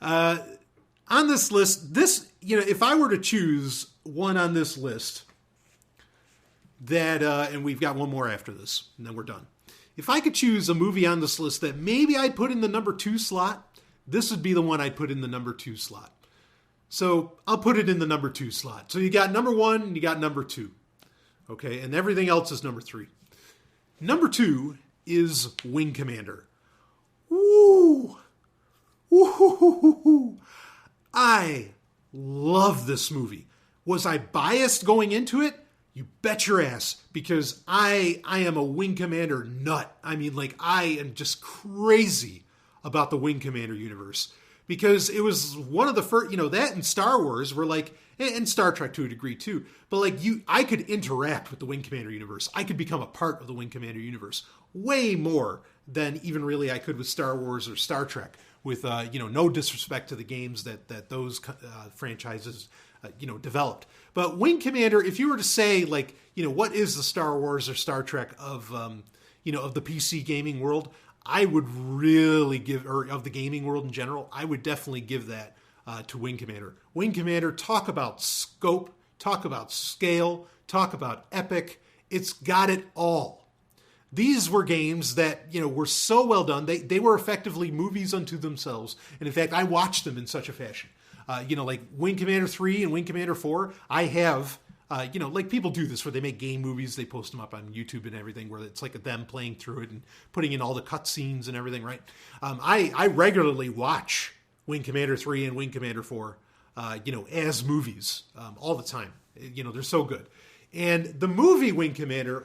On this list, if I were to choose one on this list, that, and we've got one more after this, and then we're done. If I could choose a movie on this list that maybe I'd put in the number 2 slot, this would be the one I'd put in the number 2 slot. So I'll put it in the number 2 slot. So you got number 1 and you got number 2. Okay, and everything else is number 3. Number 2 is Wing Commander. Woo! Woo! I love this movie. Was I biased going into it? You bet your ass, because I am a Wing Commander nut. I am just crazy about the Wing Commander universe, because it was one of the first, that and Star Wars were like, and Star Trek to a degree too, but I could interact with the Wing Commander universe. I could become a part of the Wing Commander universe way more than even really I could with Star Wars or Star Trek, with, no disrespect to the games that those franchises developed. But Wing Commander, if you were to say, what is the Star Wars or Star Trek of, of the PC gaming world, I would really give, or of the gaming world in general, I would definitely give that to Wing Commander. Wing Commander, talk about scope, talk about scale, talk about epic. It's got it all. These were games that, were so well done. They were effectively movies unto themselves. And in fact, I watched them in such a fashion. Like Wing Commander 3 and Wing Commander 4, I have, like people do this where they make game movies, they post them up on YouTube and everything, where it's like them playing through it and putting in all the cutscenes and everything, right? I regularly watch Wing Commander 3 and Wing Commander 4, as movies, all the time. They're so good. And the movie Wing Commander,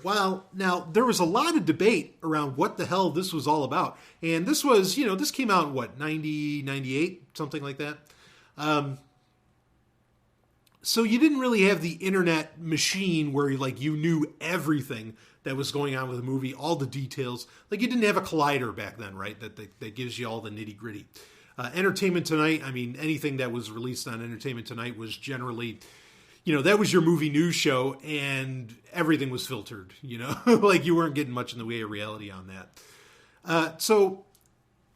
now there was a lot of debate around what the hell this was all about. And this was, this came out in what, 90, 98, something like that. So you didn't really have the internet machine where you knew everything that was going on with the movie, all the details. You didn't have a collider back then, right? That gives you all the nitty gritty. Entertainment Tonight, anything that was released on Entertainment Tonight was generally, that was your movie news show, and everything was filtered, you weren't getting much in the way of reality on that. So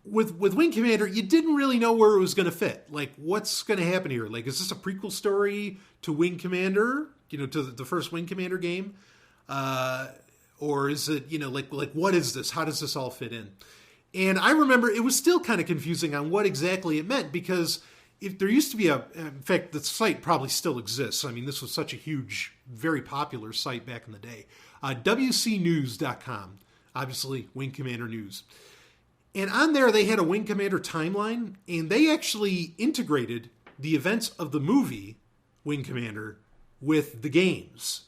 with Wing Commander, you didn't really know where it was going to fit. What's going to happen here? Is this a prequel story to Wing Commander, to the first Wing Commander game? Or is it, what is this? How does this all fit in? And I remember it was still kind of confusing on what exactly it meant, because if there used to be in fact, the site probably still exists. This was such a huge, very popular site back in the day. WCnews.com, obviously Wing Commander News. And on there, they had a Wing Commander timeline, and they actually integrated the events of the movie Wing Commander with the games.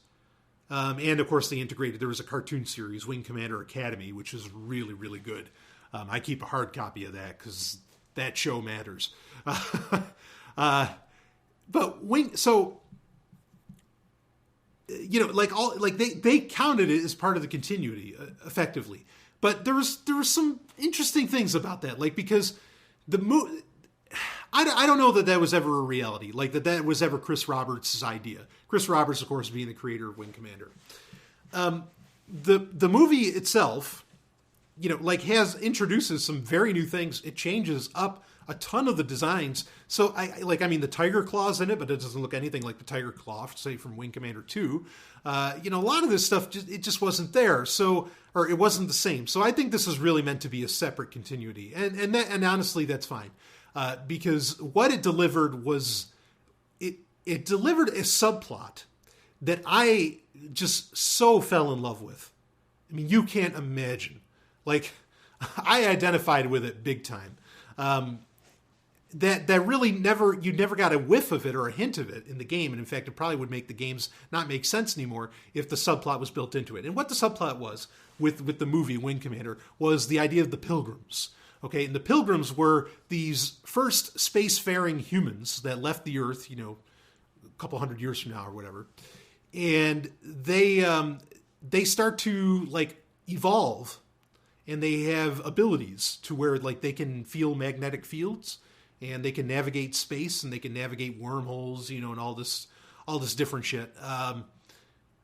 And of course, there was a cartoon series, Wing Commander Academy, which is really, really good. I keep a hard copy of that because that show matters. But they counted it as part of the continuity, effectively. But there was some interesting things about that, because the movie, I don't know that was ever a reality, that was ever Chris Roberts' idea. Chris Roberts, of course, being the creator of Wing Commander. The movie itself, introduces some very new things. It changes up a ton of the designs. So the tiger claw's in it, but it doesn't look anything like the tiger claw, say from Wing Commander 2. A lot of this stuff, it just wasn't there. Or it wasn't the same. So I think this is really meant to be a separate continuity. And honestly, that's fine. because what it delivered was it delivered a subplot that I just so fell in love with. I mean, you can't imagine. Like, I identified with it big time. That really you never got a whiff of it or a hint of it in the game. And in fact, it probably would make the games not make sense anymore if the subplot was built into it. And what the subplot was with the movie Wing Commander was the idea of the Pilgrims. Okay, and the Pilgrims were these first spacefaring humans that left the Earth, a couple hundred years from now or whatever. And they start to like evolve, and they have abilities to where like they can feel magnetic fields, and they can navigate space, and they can navigate wormholes, and all this different shit.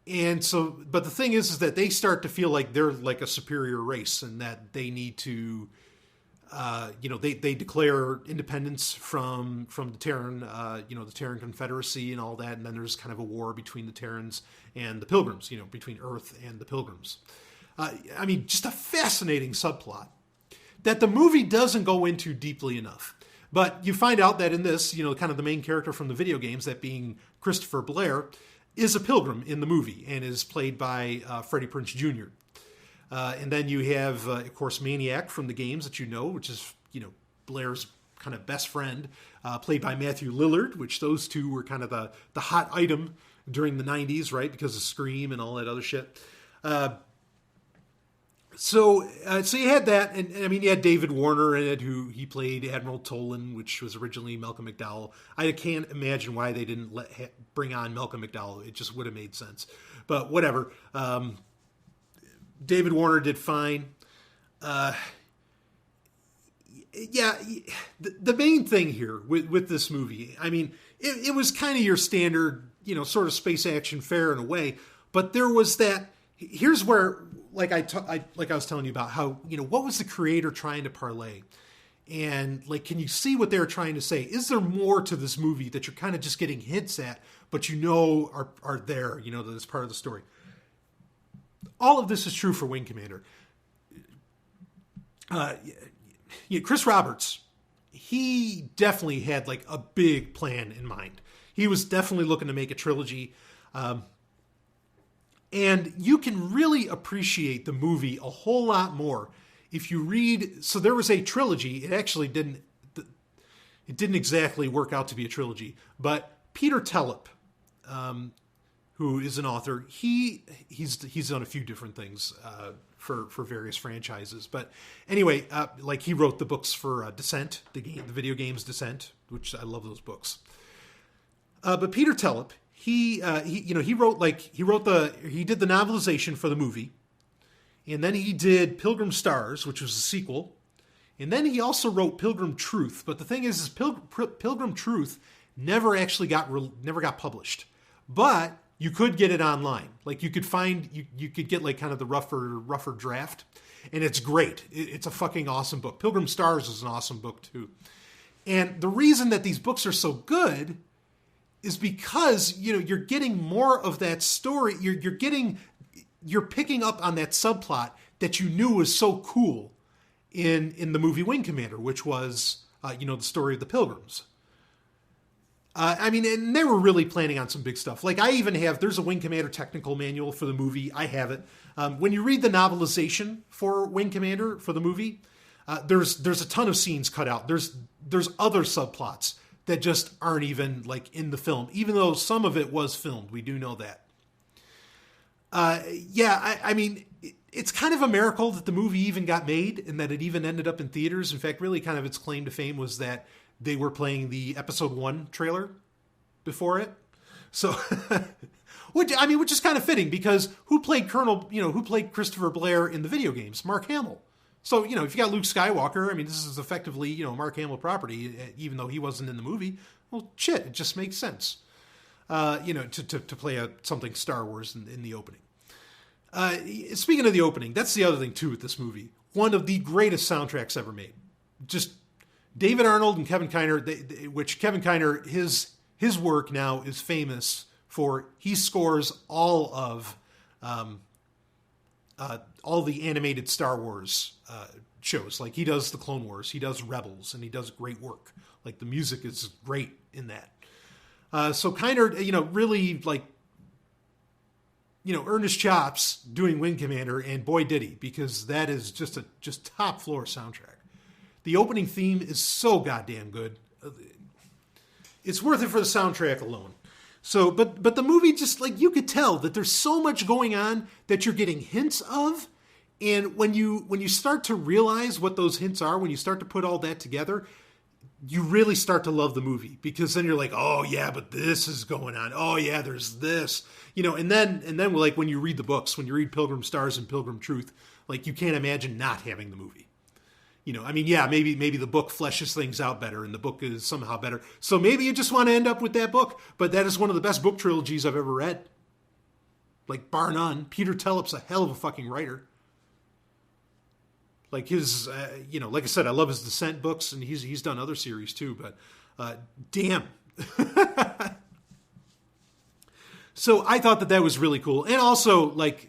And so, but the thing is that they start to feel like they're like a superior race, and that they need to, they declare independence from the Terran, the Terran Confederacy and all that. And then there's kind of a war between the Terrans and the Pilgrims, between Earth and the Pilgrims. Just a fascinating subplot that the movie doesn't go into deeply enough. But you find out that in this, kind of the main character from the video games, that being Christopher Blair, is a Pilgrim in the movie and is played by Freddie Prinze Jr. And then you have, of course, Maniac from the games that which is, Blair's kind of best friend, played by Matthew Lillard, which those two were kind of the hot item during the 90s, right? Because of Scream and all that other shit. So you had that, and you had David Warner in it, who he played Admiral Tolan, which was originally Malcolm McDowell. I can't imagine why they didn't bring on Malcolm McDowell. It just would have made sense. But whatever. David Warner did fine. The main thing here with this movie, it was kind of your standard, sort of space action fare in a way, but there was that. Here's where, like I was telling you about how, what was the creator trying to parlay? And like, can you see what they're trying to say? Is there more to this movie that you're kind of just getting hints at, but are there, that it's part of the story? All of this is true for Wing Commander. Chris Roberts, he definitely had like a big plan in mind. He was definitely looking to make a trilogy. And you can really appreciate the movie a whole lot more if you read. So there was a trilogy. It actually didn't exactly work out to be a trilogy. But Peter Tellep, who is an author, he's done a few different things for various franchises. But anyway, like he wrote the books for Descent, the video games Descent, which I love those books. But Peter Tellep, he did the novelization for the movie, and then he did Pilgrim Stars, which was a sequel, and then he also wrote Pilgrim Truth. But the thing is Pilgrim Truth never actually got published, but you could get it online. Like you could get like kind of the rougher draft, and it's great. It's a fucking awesome book. Pilgrim Stars is an awesome book too, and the reason that these books are so good is because, you're getting more of that story. You're picking up on that subplot that you knew was so cool in the movie Wing Commander, which was, the story of the Pilgrims. And they were really planning on some big stuff. Like there's a Wing Commander technical manual for the movie. I have it. When you read the novelization for Wing Commander for the movie, there's a ton of scenes cut out. There's other subplots that just aren't even like in the film, even though some of it was filmed. We do know that. It's kind of a miracle that the movie even got made and that it even ended up in theaters. In fact, really kind of its claim to fame was that they were playing the episode 1 trailer before it. So, which is kind of fitting because who played Christopher Blair in the video games? Mark Hamill. So, if you got Luke Skywalker, this is effectively, Mark Hamill property, even though he wasn't in the movie. Well, shit, it just makes sense, to play something Star Wars in the opening. Speaking of the opening, that's the other thing, too, with this movie. One of the greatest soundtracks ever made. Just David Arnold and Kevin Kiner, which Kevin Kiner, his work now is famous for, he scores all of all the animated Star Wars shows. Like he does the Clone Wars, he does Rebels, and he does great work. Like the music is great in that. So Kiner, really like, earned his chops doing Wing Commander, and boy did he, because that is just top floor soundtrack. The opening theme is so goddamn good. It's worth it for the soundtrack alone. So, but the movie, just like, you could tell that there's so much going on that you're getting hints of, and when you start to realize what those hints are, when you start to put all that together, you really start to love the movie, because then you're like, oh yeah, but this is going on. Oh yeah, there's this, and then like when you read the books, when you read Pilgrim Stars and Pilgrim Truth, like you can't imagine not having the movie. Maybe the book fleshes things out better, and the book is somehow better. So maybe you just want to end up with that book, but that is one of the best book trilogies I've ever read. Like, bar none. Peter Tellup's a hell of a fucking writer. Like his, like I said, I love his Descent books, and he's done other series too, but damn. So I thought that was really cool. And also, like,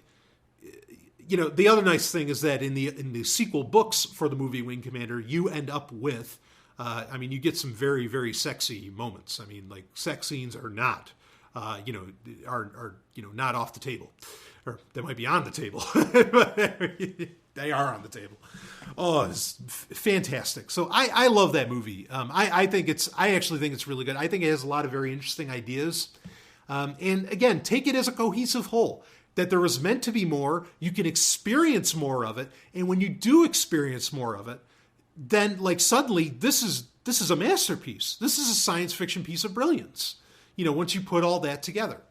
the other nice thing is that in the sequel books for the movie Wing Commander, you end up with, you get some very, very sexy moments. I mean, like, sex scenes are not, not off the table. Or they might be on the table. They are on the table. Oh, it's fantastic. So I love that movie. I actually think it's really good. I think it has a lot of very interesting ideas. And again, take it as a cohesive whole. That there was meant to be more, you can experience more of it, and when you do experience more of it, then like suddenly this is a masterpiece. This is a science fiction piece of brilliance. Once you put all that together.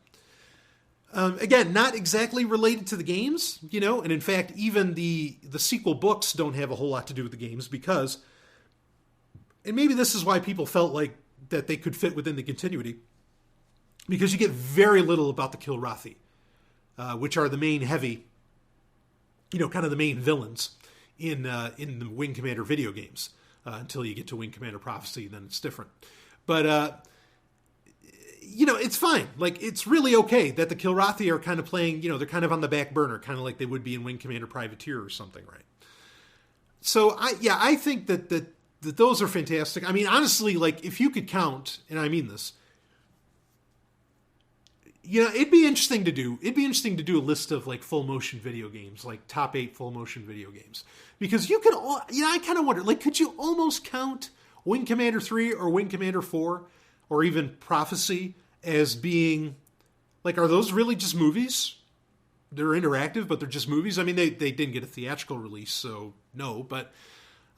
Again, not exactly related to the games, and in fact, even the sequel books don't have a whole lot to do with the games, because, and maybe this is why people felt like that they could fit within the continuity, because you get very little about the Kilrathi. Which are the main heavy, kind of the main villains in the Wing Commander video games, until you get to Wing Commander Prophecy, then it's different. But, it's fine. Like, it's really okay that the Kilrathi are kind of playing, they're kind of on the back burner, kind of like they would be in Wing Commander Privateer or something, right? So, I think that those are fantastic. I mean, honestly, like, if you could count, and I mean this, it'd be interesting to do. It'd be interesting to do a list of like full motion video games, like top 8 full motion video games, because you could. I kind of wonder, like, could you almost count Wing Commander 3 or Wing Commander 4 or even Prophecy as being like, are those really just movies? They're interactive, but they're just movies. I mean, they didn't get a theatrical release, so no. But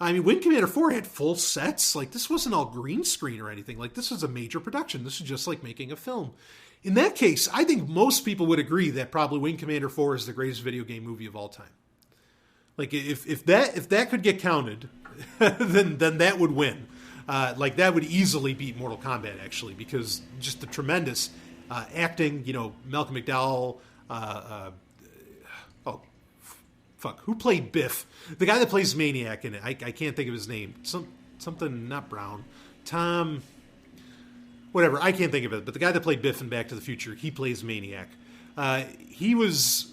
I mean, Wing Commander 4 had full sets. Like, this wasn't all green screen or anything. Like, this was a major production. This is just like making a film. In that case, I think most people would agree that probably Wing Commander 4 is the greatest video game movie of all time. Like, if that could get counted, then that would win. Like, that would easily beat Mortal Kombat, actually, because just the tremendous acting. Malcolm McDowell. Who played Biff? The guy that plays Maniac in it. I can't think of his name. Something not Brown. Tom. Whatever, I can't think of it, but the guy that played Biff in Back to the Future, he plays Maniac. He was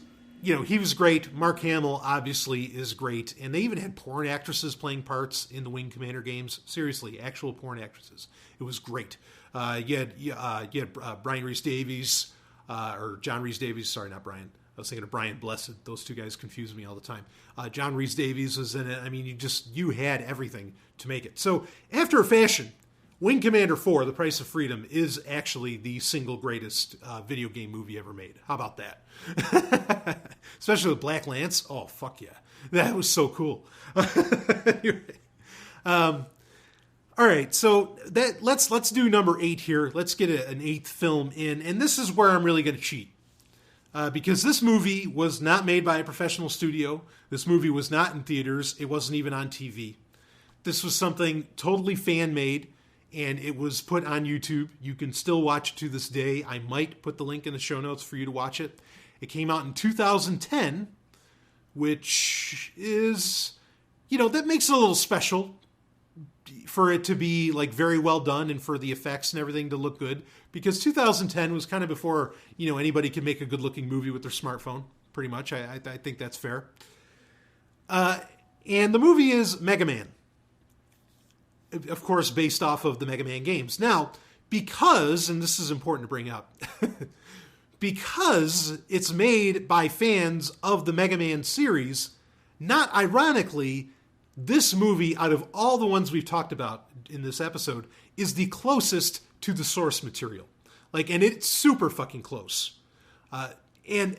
great. Mark Hamill obviously is great, and they even had porn actresses playing parts in the Wing Commander games. Seriously, actual porn actresses. It was great. You had Brian Rhys Davies, or John Rhys Davies. Sorry, not Brian. I was thinking of Brian Blessed. Those two guys confuse me all the time. John Rhys Davies was in it. I mean, you had everything to make it. So after a fashion, Wing Commander 4, The Price of Freedom, is actually the single greatest video game movie ever made. How about that? Especially with Black Lance. Oh, fuck yeah. That was so cool. All right, so let's do number 8 here. Let's get an 8th film in. And this is where I'm really going to cheat. Because this movie was not made by a professional studio. This movie was not in theaters. It wasn't even on TV. This was something totally fan-made. And it was put on YouTube. You can still watch it to this day. I might put the link in the show notes for you to watch it. It came out in 2010, which is, that makes it a little special for it to be like very well done and for the effects and everything to look good. Because 2010 was kind of before, anybody could make a good looking movie with their smartphone, pretty much. I think that's fair. And the movie is Mega Man. Of course, based off of the Mega Man games. Now, because, and this is important to bring up, because it's made by fans of the Mega Man series, not ironically, this movie, out of all the ones we've talked about in this episode, is the closest to the source material. And it's super fucking close. And,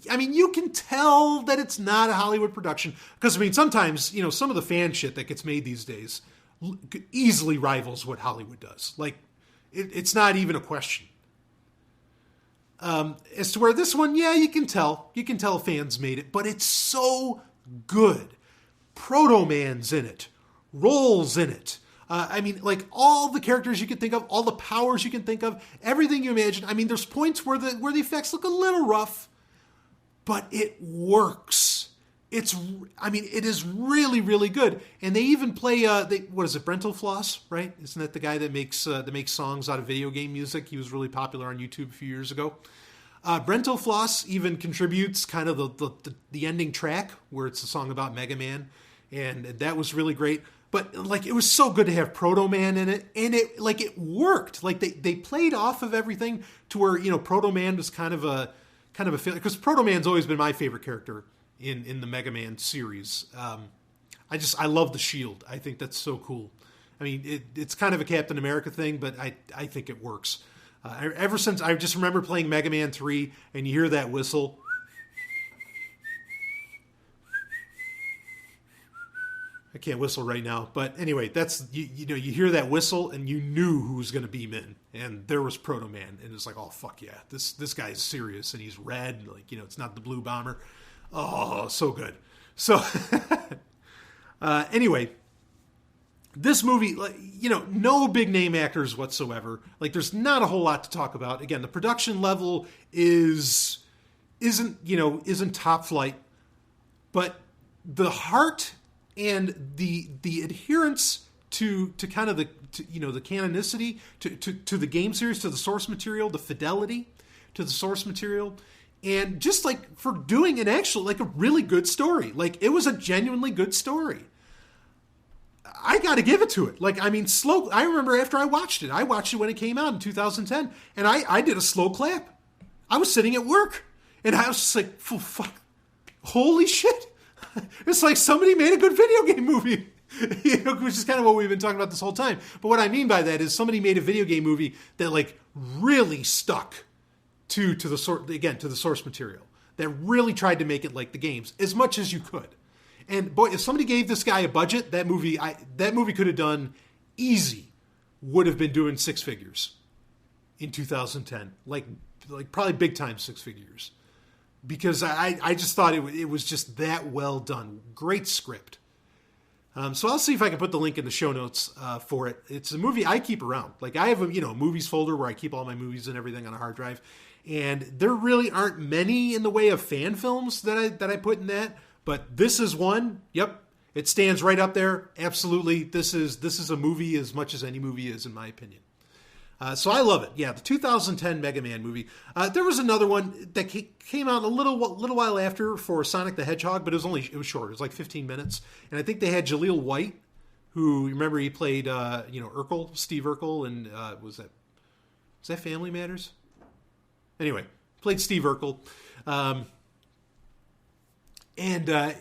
I mean, you can tell that it's not a Hollywood production. Because, I mean, sometimes, some of the fan shit that gets made these days easily rivals what Hollywood does. It's not even a question. As to where this one, yeah, you can tell. You can tell fans made it. But it's so good. Proto Man's in it. Roll's in it. All the characters you can think of, all the powers you can think of, everything you imagine. I mean, there's points where the effects look a little rough, but it works. It is really, really good. And they even play, what is it, Brental Floss, right? Isn't that the guy that makes songs out of video game music? He was really popular on YouTube a few years ago. Brental Floss even contributes kind of the ending track where it's a song about Mega Man, and that was really great. But it was so good to have Proto Man in it, and it worked. They played off of everything to where Proto Man was kind of a failure, because Proto Man's always been my favorite character in the Mega Man series. I love the shield. I think that's so cool. I mean, it's kind of a Captain America thing, but I think it works. Ever since I just remember playing Mega Man 3, and you hear that whistle. I can't whistle right now, but anyway, that's you hear that whistle, and you knew who was going to beam in, and there was Proto Man, and it's like, oh fuck yeah, this guy's serious, and he's red, it's not the blue bomber. Oh, so good. So anyway, this movie, no big name actors whatsoever. There's not a whole lot to talk about. Again, the production level isn't top flight, but the heart and the adherence to kind of the canonicity to the game series, to the source material, the fidelity to the source material, and just for doing an actual a really good story. It was a genuinely good story. I got to give it to it. Slow. I remember after I watched it when it came out in 2010, and I did a slow clap. I was sitting at work, and I was just like, fuck, holy shit. It's like somebody made a good video game movie, which is kind of what we've been talking about this whole time. But what I mean by that is somebody made a video game movie that really stuck to the source material, that really tried to make it like the games as much as you could. And boy, if somebody gave this guy a budget, that movie could have done would have been doing six figures in 2010, probably big time six figures. Because I just thought it was just that well done. Great script. So I'll see if I can put the link in the show notes for it. It's a movie I keep around. I have a movies folder where I keep all my movies and everything on a hard drive. And there really aren't many in the way of fan films that I put in that. But this is one. Yep. It stands right up there. Absolutely. This is a movie as much as any movie is, in my opinion. So I love it. Yeah, the 2010 Mega Man movie. There was another one that came out a little while after for Sonic the Hedgehog, but it was short. It was 15 minutes, and I think they had Jaleel White, who, remember, he played Urkel, Steve Urkel, and was that Family Matters? Anyway, played Steve Urkel, and that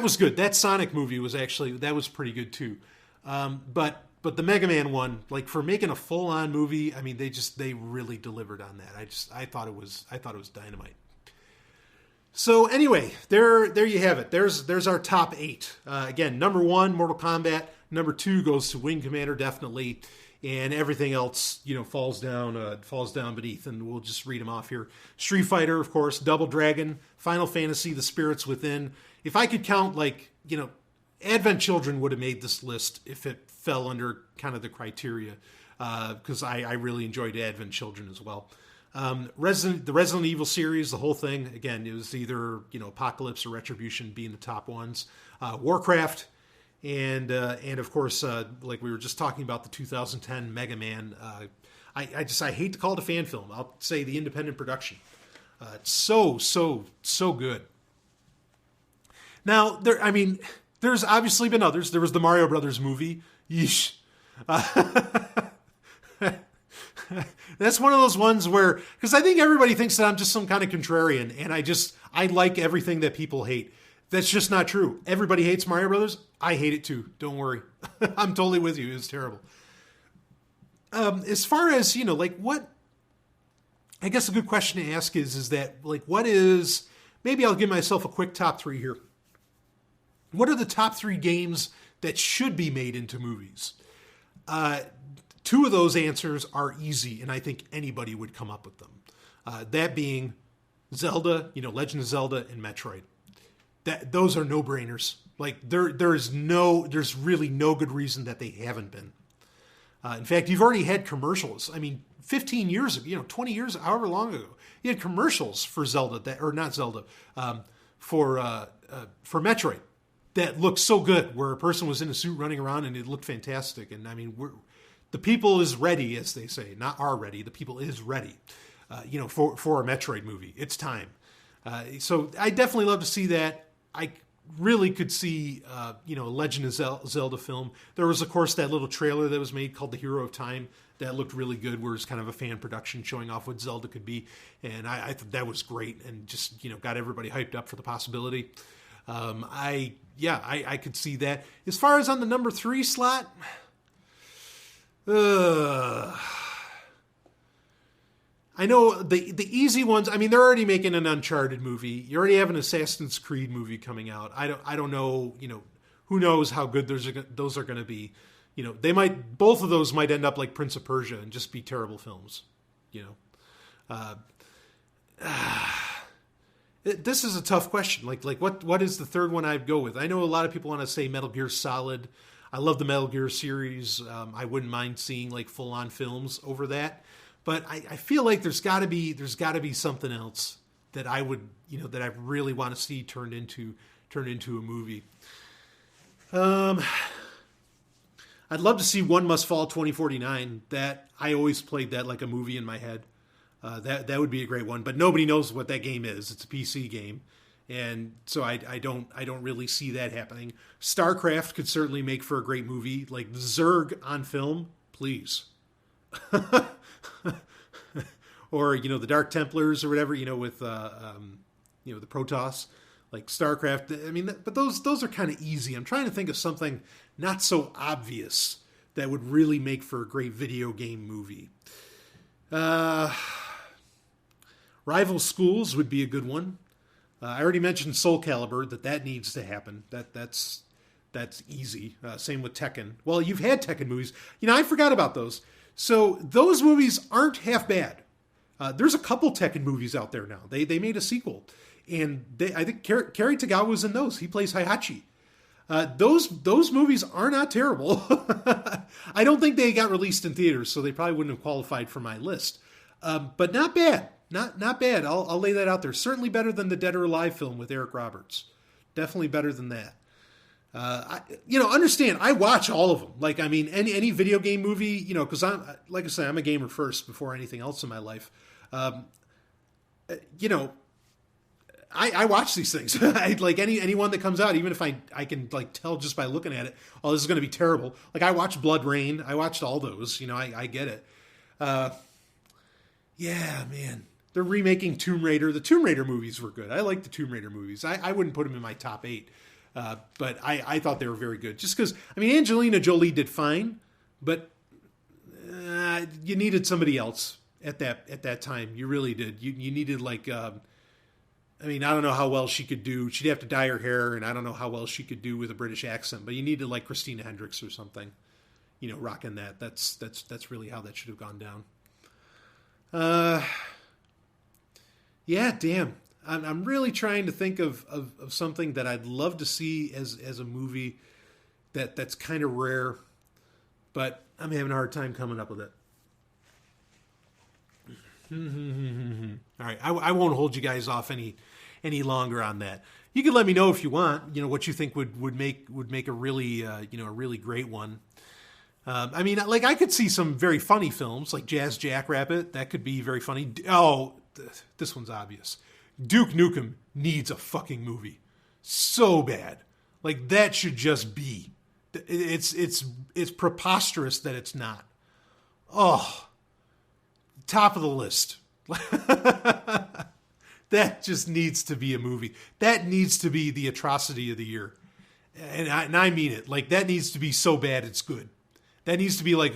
was good. That Sonic movie was pretty good too, But the Mega Man one, for making a full-on movie, I mean, they really delivered on that. I thought it was dynamite. So anyway, there you have it. There's our top 8. Again, number 1, Mortal Kombat. Number 2 goes to Wing Commander, definitely, and everything else, falls down beneath. And we'll just read them off here. Street Fighter, of course. Double Dragon. Final Fantasy: The Spirits Within. If I could count, Advent Children would have made this list if it fell under kind of the criteria, because I really enjoyed Advent Children as well. The Resident Evil series, the whole thing, again, it was either Apocalypse or Retribution being the top ones. Warcraft, and of course, like we were just talking about, the 2010 Mega Man. I hate to call it a fan film. I'll say the independent production. It's so good. Now, there's obviously been others. There was the Mario Brothers movie. Yeesh. That's one of those ones where, because I think everybody thinks that I'm just some kind of contrarian, and I like everything that people hate. That's just not true. Everybody hates Mario Brothers. I hate it too. Don't worry. I'm totally with you. It was terrible. As far as, what, I guess a good question to ask is that, what is, maybe I'll give myself a quick top 3 here. What are the top 3 games that should be made into movies? 2 of those answers are easy, and I think anybody would come up with them. That being Zelda, Legend of Zelda, and Metroid. Those are no-brainers. There's really no good reason that they haven't been. In fact, you've already had commercials. 15 years ago, 20 years, however long ago, you had commercials for Zelda, for Metroid that looked so good, where a person was in a suit running around and it looked fantastic. And the people is ready, as they say, not are ready. The people is ready, for a Metroid movie. It's time. So I definitely love to see that. I really could see, a Legend of Zelda film. There was, of course, that little trailer that was made called The Hero of Time that looked really good, where it's kind of a fan production showing off what Zelda could be. And I thought that was great and just, got everybody hyped up for the possibility. I could see that. As far as on the number 3 slot, I know the easy ones. They're already making an Uncharted movie. You already have an Assassin's Creed movie coming out. I don't know. Who knows how good those are going to be. Both of those might end up like Prince of Persia and just be terrible films. This is a tough question. What is the third one I'd go with? I know a lot of people want to say Metal Gear Solid. I love the Metal Gear series. I wouldn't mind seeing full on films over that. But I feel like there's got to be something else that I would, that I really want to see turned into a movie. I'd love to see One Must Fall 2049. That I always played that like a movie in my head. That would be a great one. But nobody knows what that game is. It's a PC game, and so I don't really see that happening. StarCraft could certainly make for a great movie. Like Zerg on film, please. Or the Dark Templars or whatever, with the Protoss, like StarCraft. But those are kind of easy. I'm trying to think of something not so obvious that would really make for a great video game movie. Rival Schools would be a good one. I already mentioned Soul Calibur, that needs to happen. That's easy. Same with Tekken. Well, you've had Tekken movies. I forgot about those. So those movies aren't half bad. There's a couple Tekken movies out there now. They made a sequel, and I think Kerry Tagawa was in those. He plays Heihachi. Those movies are not terrible. I don't think they got released in theaters, so they probably wouldn't have qualified for my list. But not bad. Not bad. I'll lay that out there. Certainly better than the Dead or Alive film with Eric Roberts. Definitely better than that. Understand, I watch all of them. Any video game movie, because I'm a gamer first before anything else in my life. I watch these things. Anyone that comes out, even if I can tell just by looking at it, oh, this is going to be terrible. I watched Blood Rain. I watched all those. I get it. Yeah, man. They're remaking Tomb Raider. The Tomb Raider movies were good. I like the Tomb Raider movies. I wouldn't put them in my top 8. But I thought they were very good. Just because, Angelina Jolie did fine, but you needed somebody else at that time. You really did. You needed I don't know how well she could do. She'd have to dye her hair, and I don't know how well she could do with a British accent. But you needed Christina Hendricks or something, rocking that. That's really how that should have gone down. Yeah, damn. I'm really trying to think of something that I'd love to see as a movie that's kind of rare, but I'm having a hard time coming up with it. All right, I won't hold you guys off any longer on that. You can let me know if you want, what you think would make a really a really great one. I could see some very funny films like Jazz Jackrabbit. That could be very funny. Oh, this one's obvious. Duke Nukem needs a fucking movie. So bad. Like, that should just be. It's preposterous that it's not. Oh, top of the list. That just needs to be a movie. That needs to be the atrocity of the year. And I mean it. Like, that needs to be so bad it's good. That needs to be like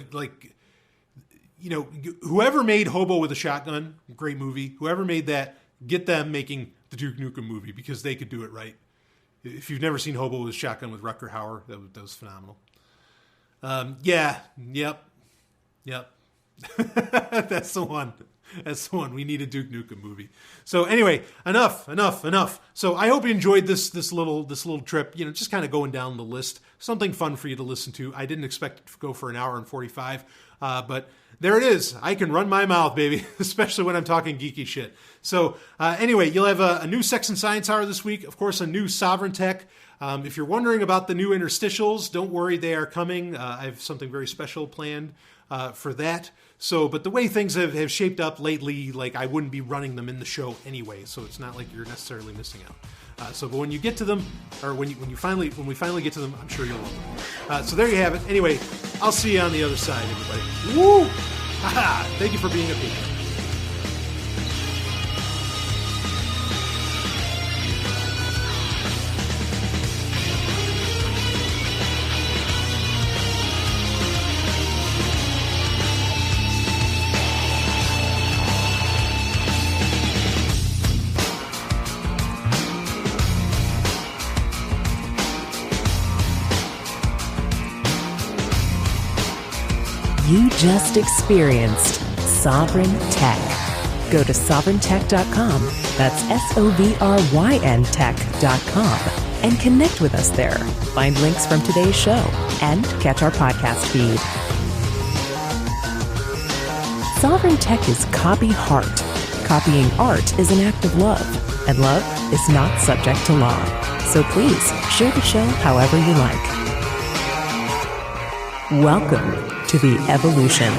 whoever made Hobo with a Shotgun, great movie. Whoever made that, get them making the Duke Nukem movie, because they could do it right. If you've never seen Hobo with a Shotgun with Rutger Hauer, that was phenomenal. Yep. That's the one. That's the one. We need a Duke Nukem movie. So anyway, enough. So I hope you enjoyed this little trip. Just kind of going down the list. Something fun for you to listen to. I didn't expect it to go for an hour and 45, but there it is. I can run my mouth, baby, especially when I'm talking geeky shit. So anyway, you'll have a new Sex and Science Hour this week. Of course, a new Sovryn Tech. If you're wondering about the new interstitials, don't worry, they are coming. I have something very special planned for that. So, but the way things have shaped up lately, like, I wouldn't be running them in the show anyway, so it's not like you're necessarily missing out. But when you get to them, or when we finally get to them, I'm sure you'll love them. So there you have it. Anyway, I'll see you on the other side, everybody. Woo! Thank you for being a patron. You just experienced Sovryn Tech. Go to sovryntech.com, that's SOVRYN tech.com, and connect with us there. Find links from today's show and catch our podcast feed. Sovryn Tech is copy heart. Copying art is an act of love, and love is not subject to law. So please share the show however you like. Welcome to the evolution.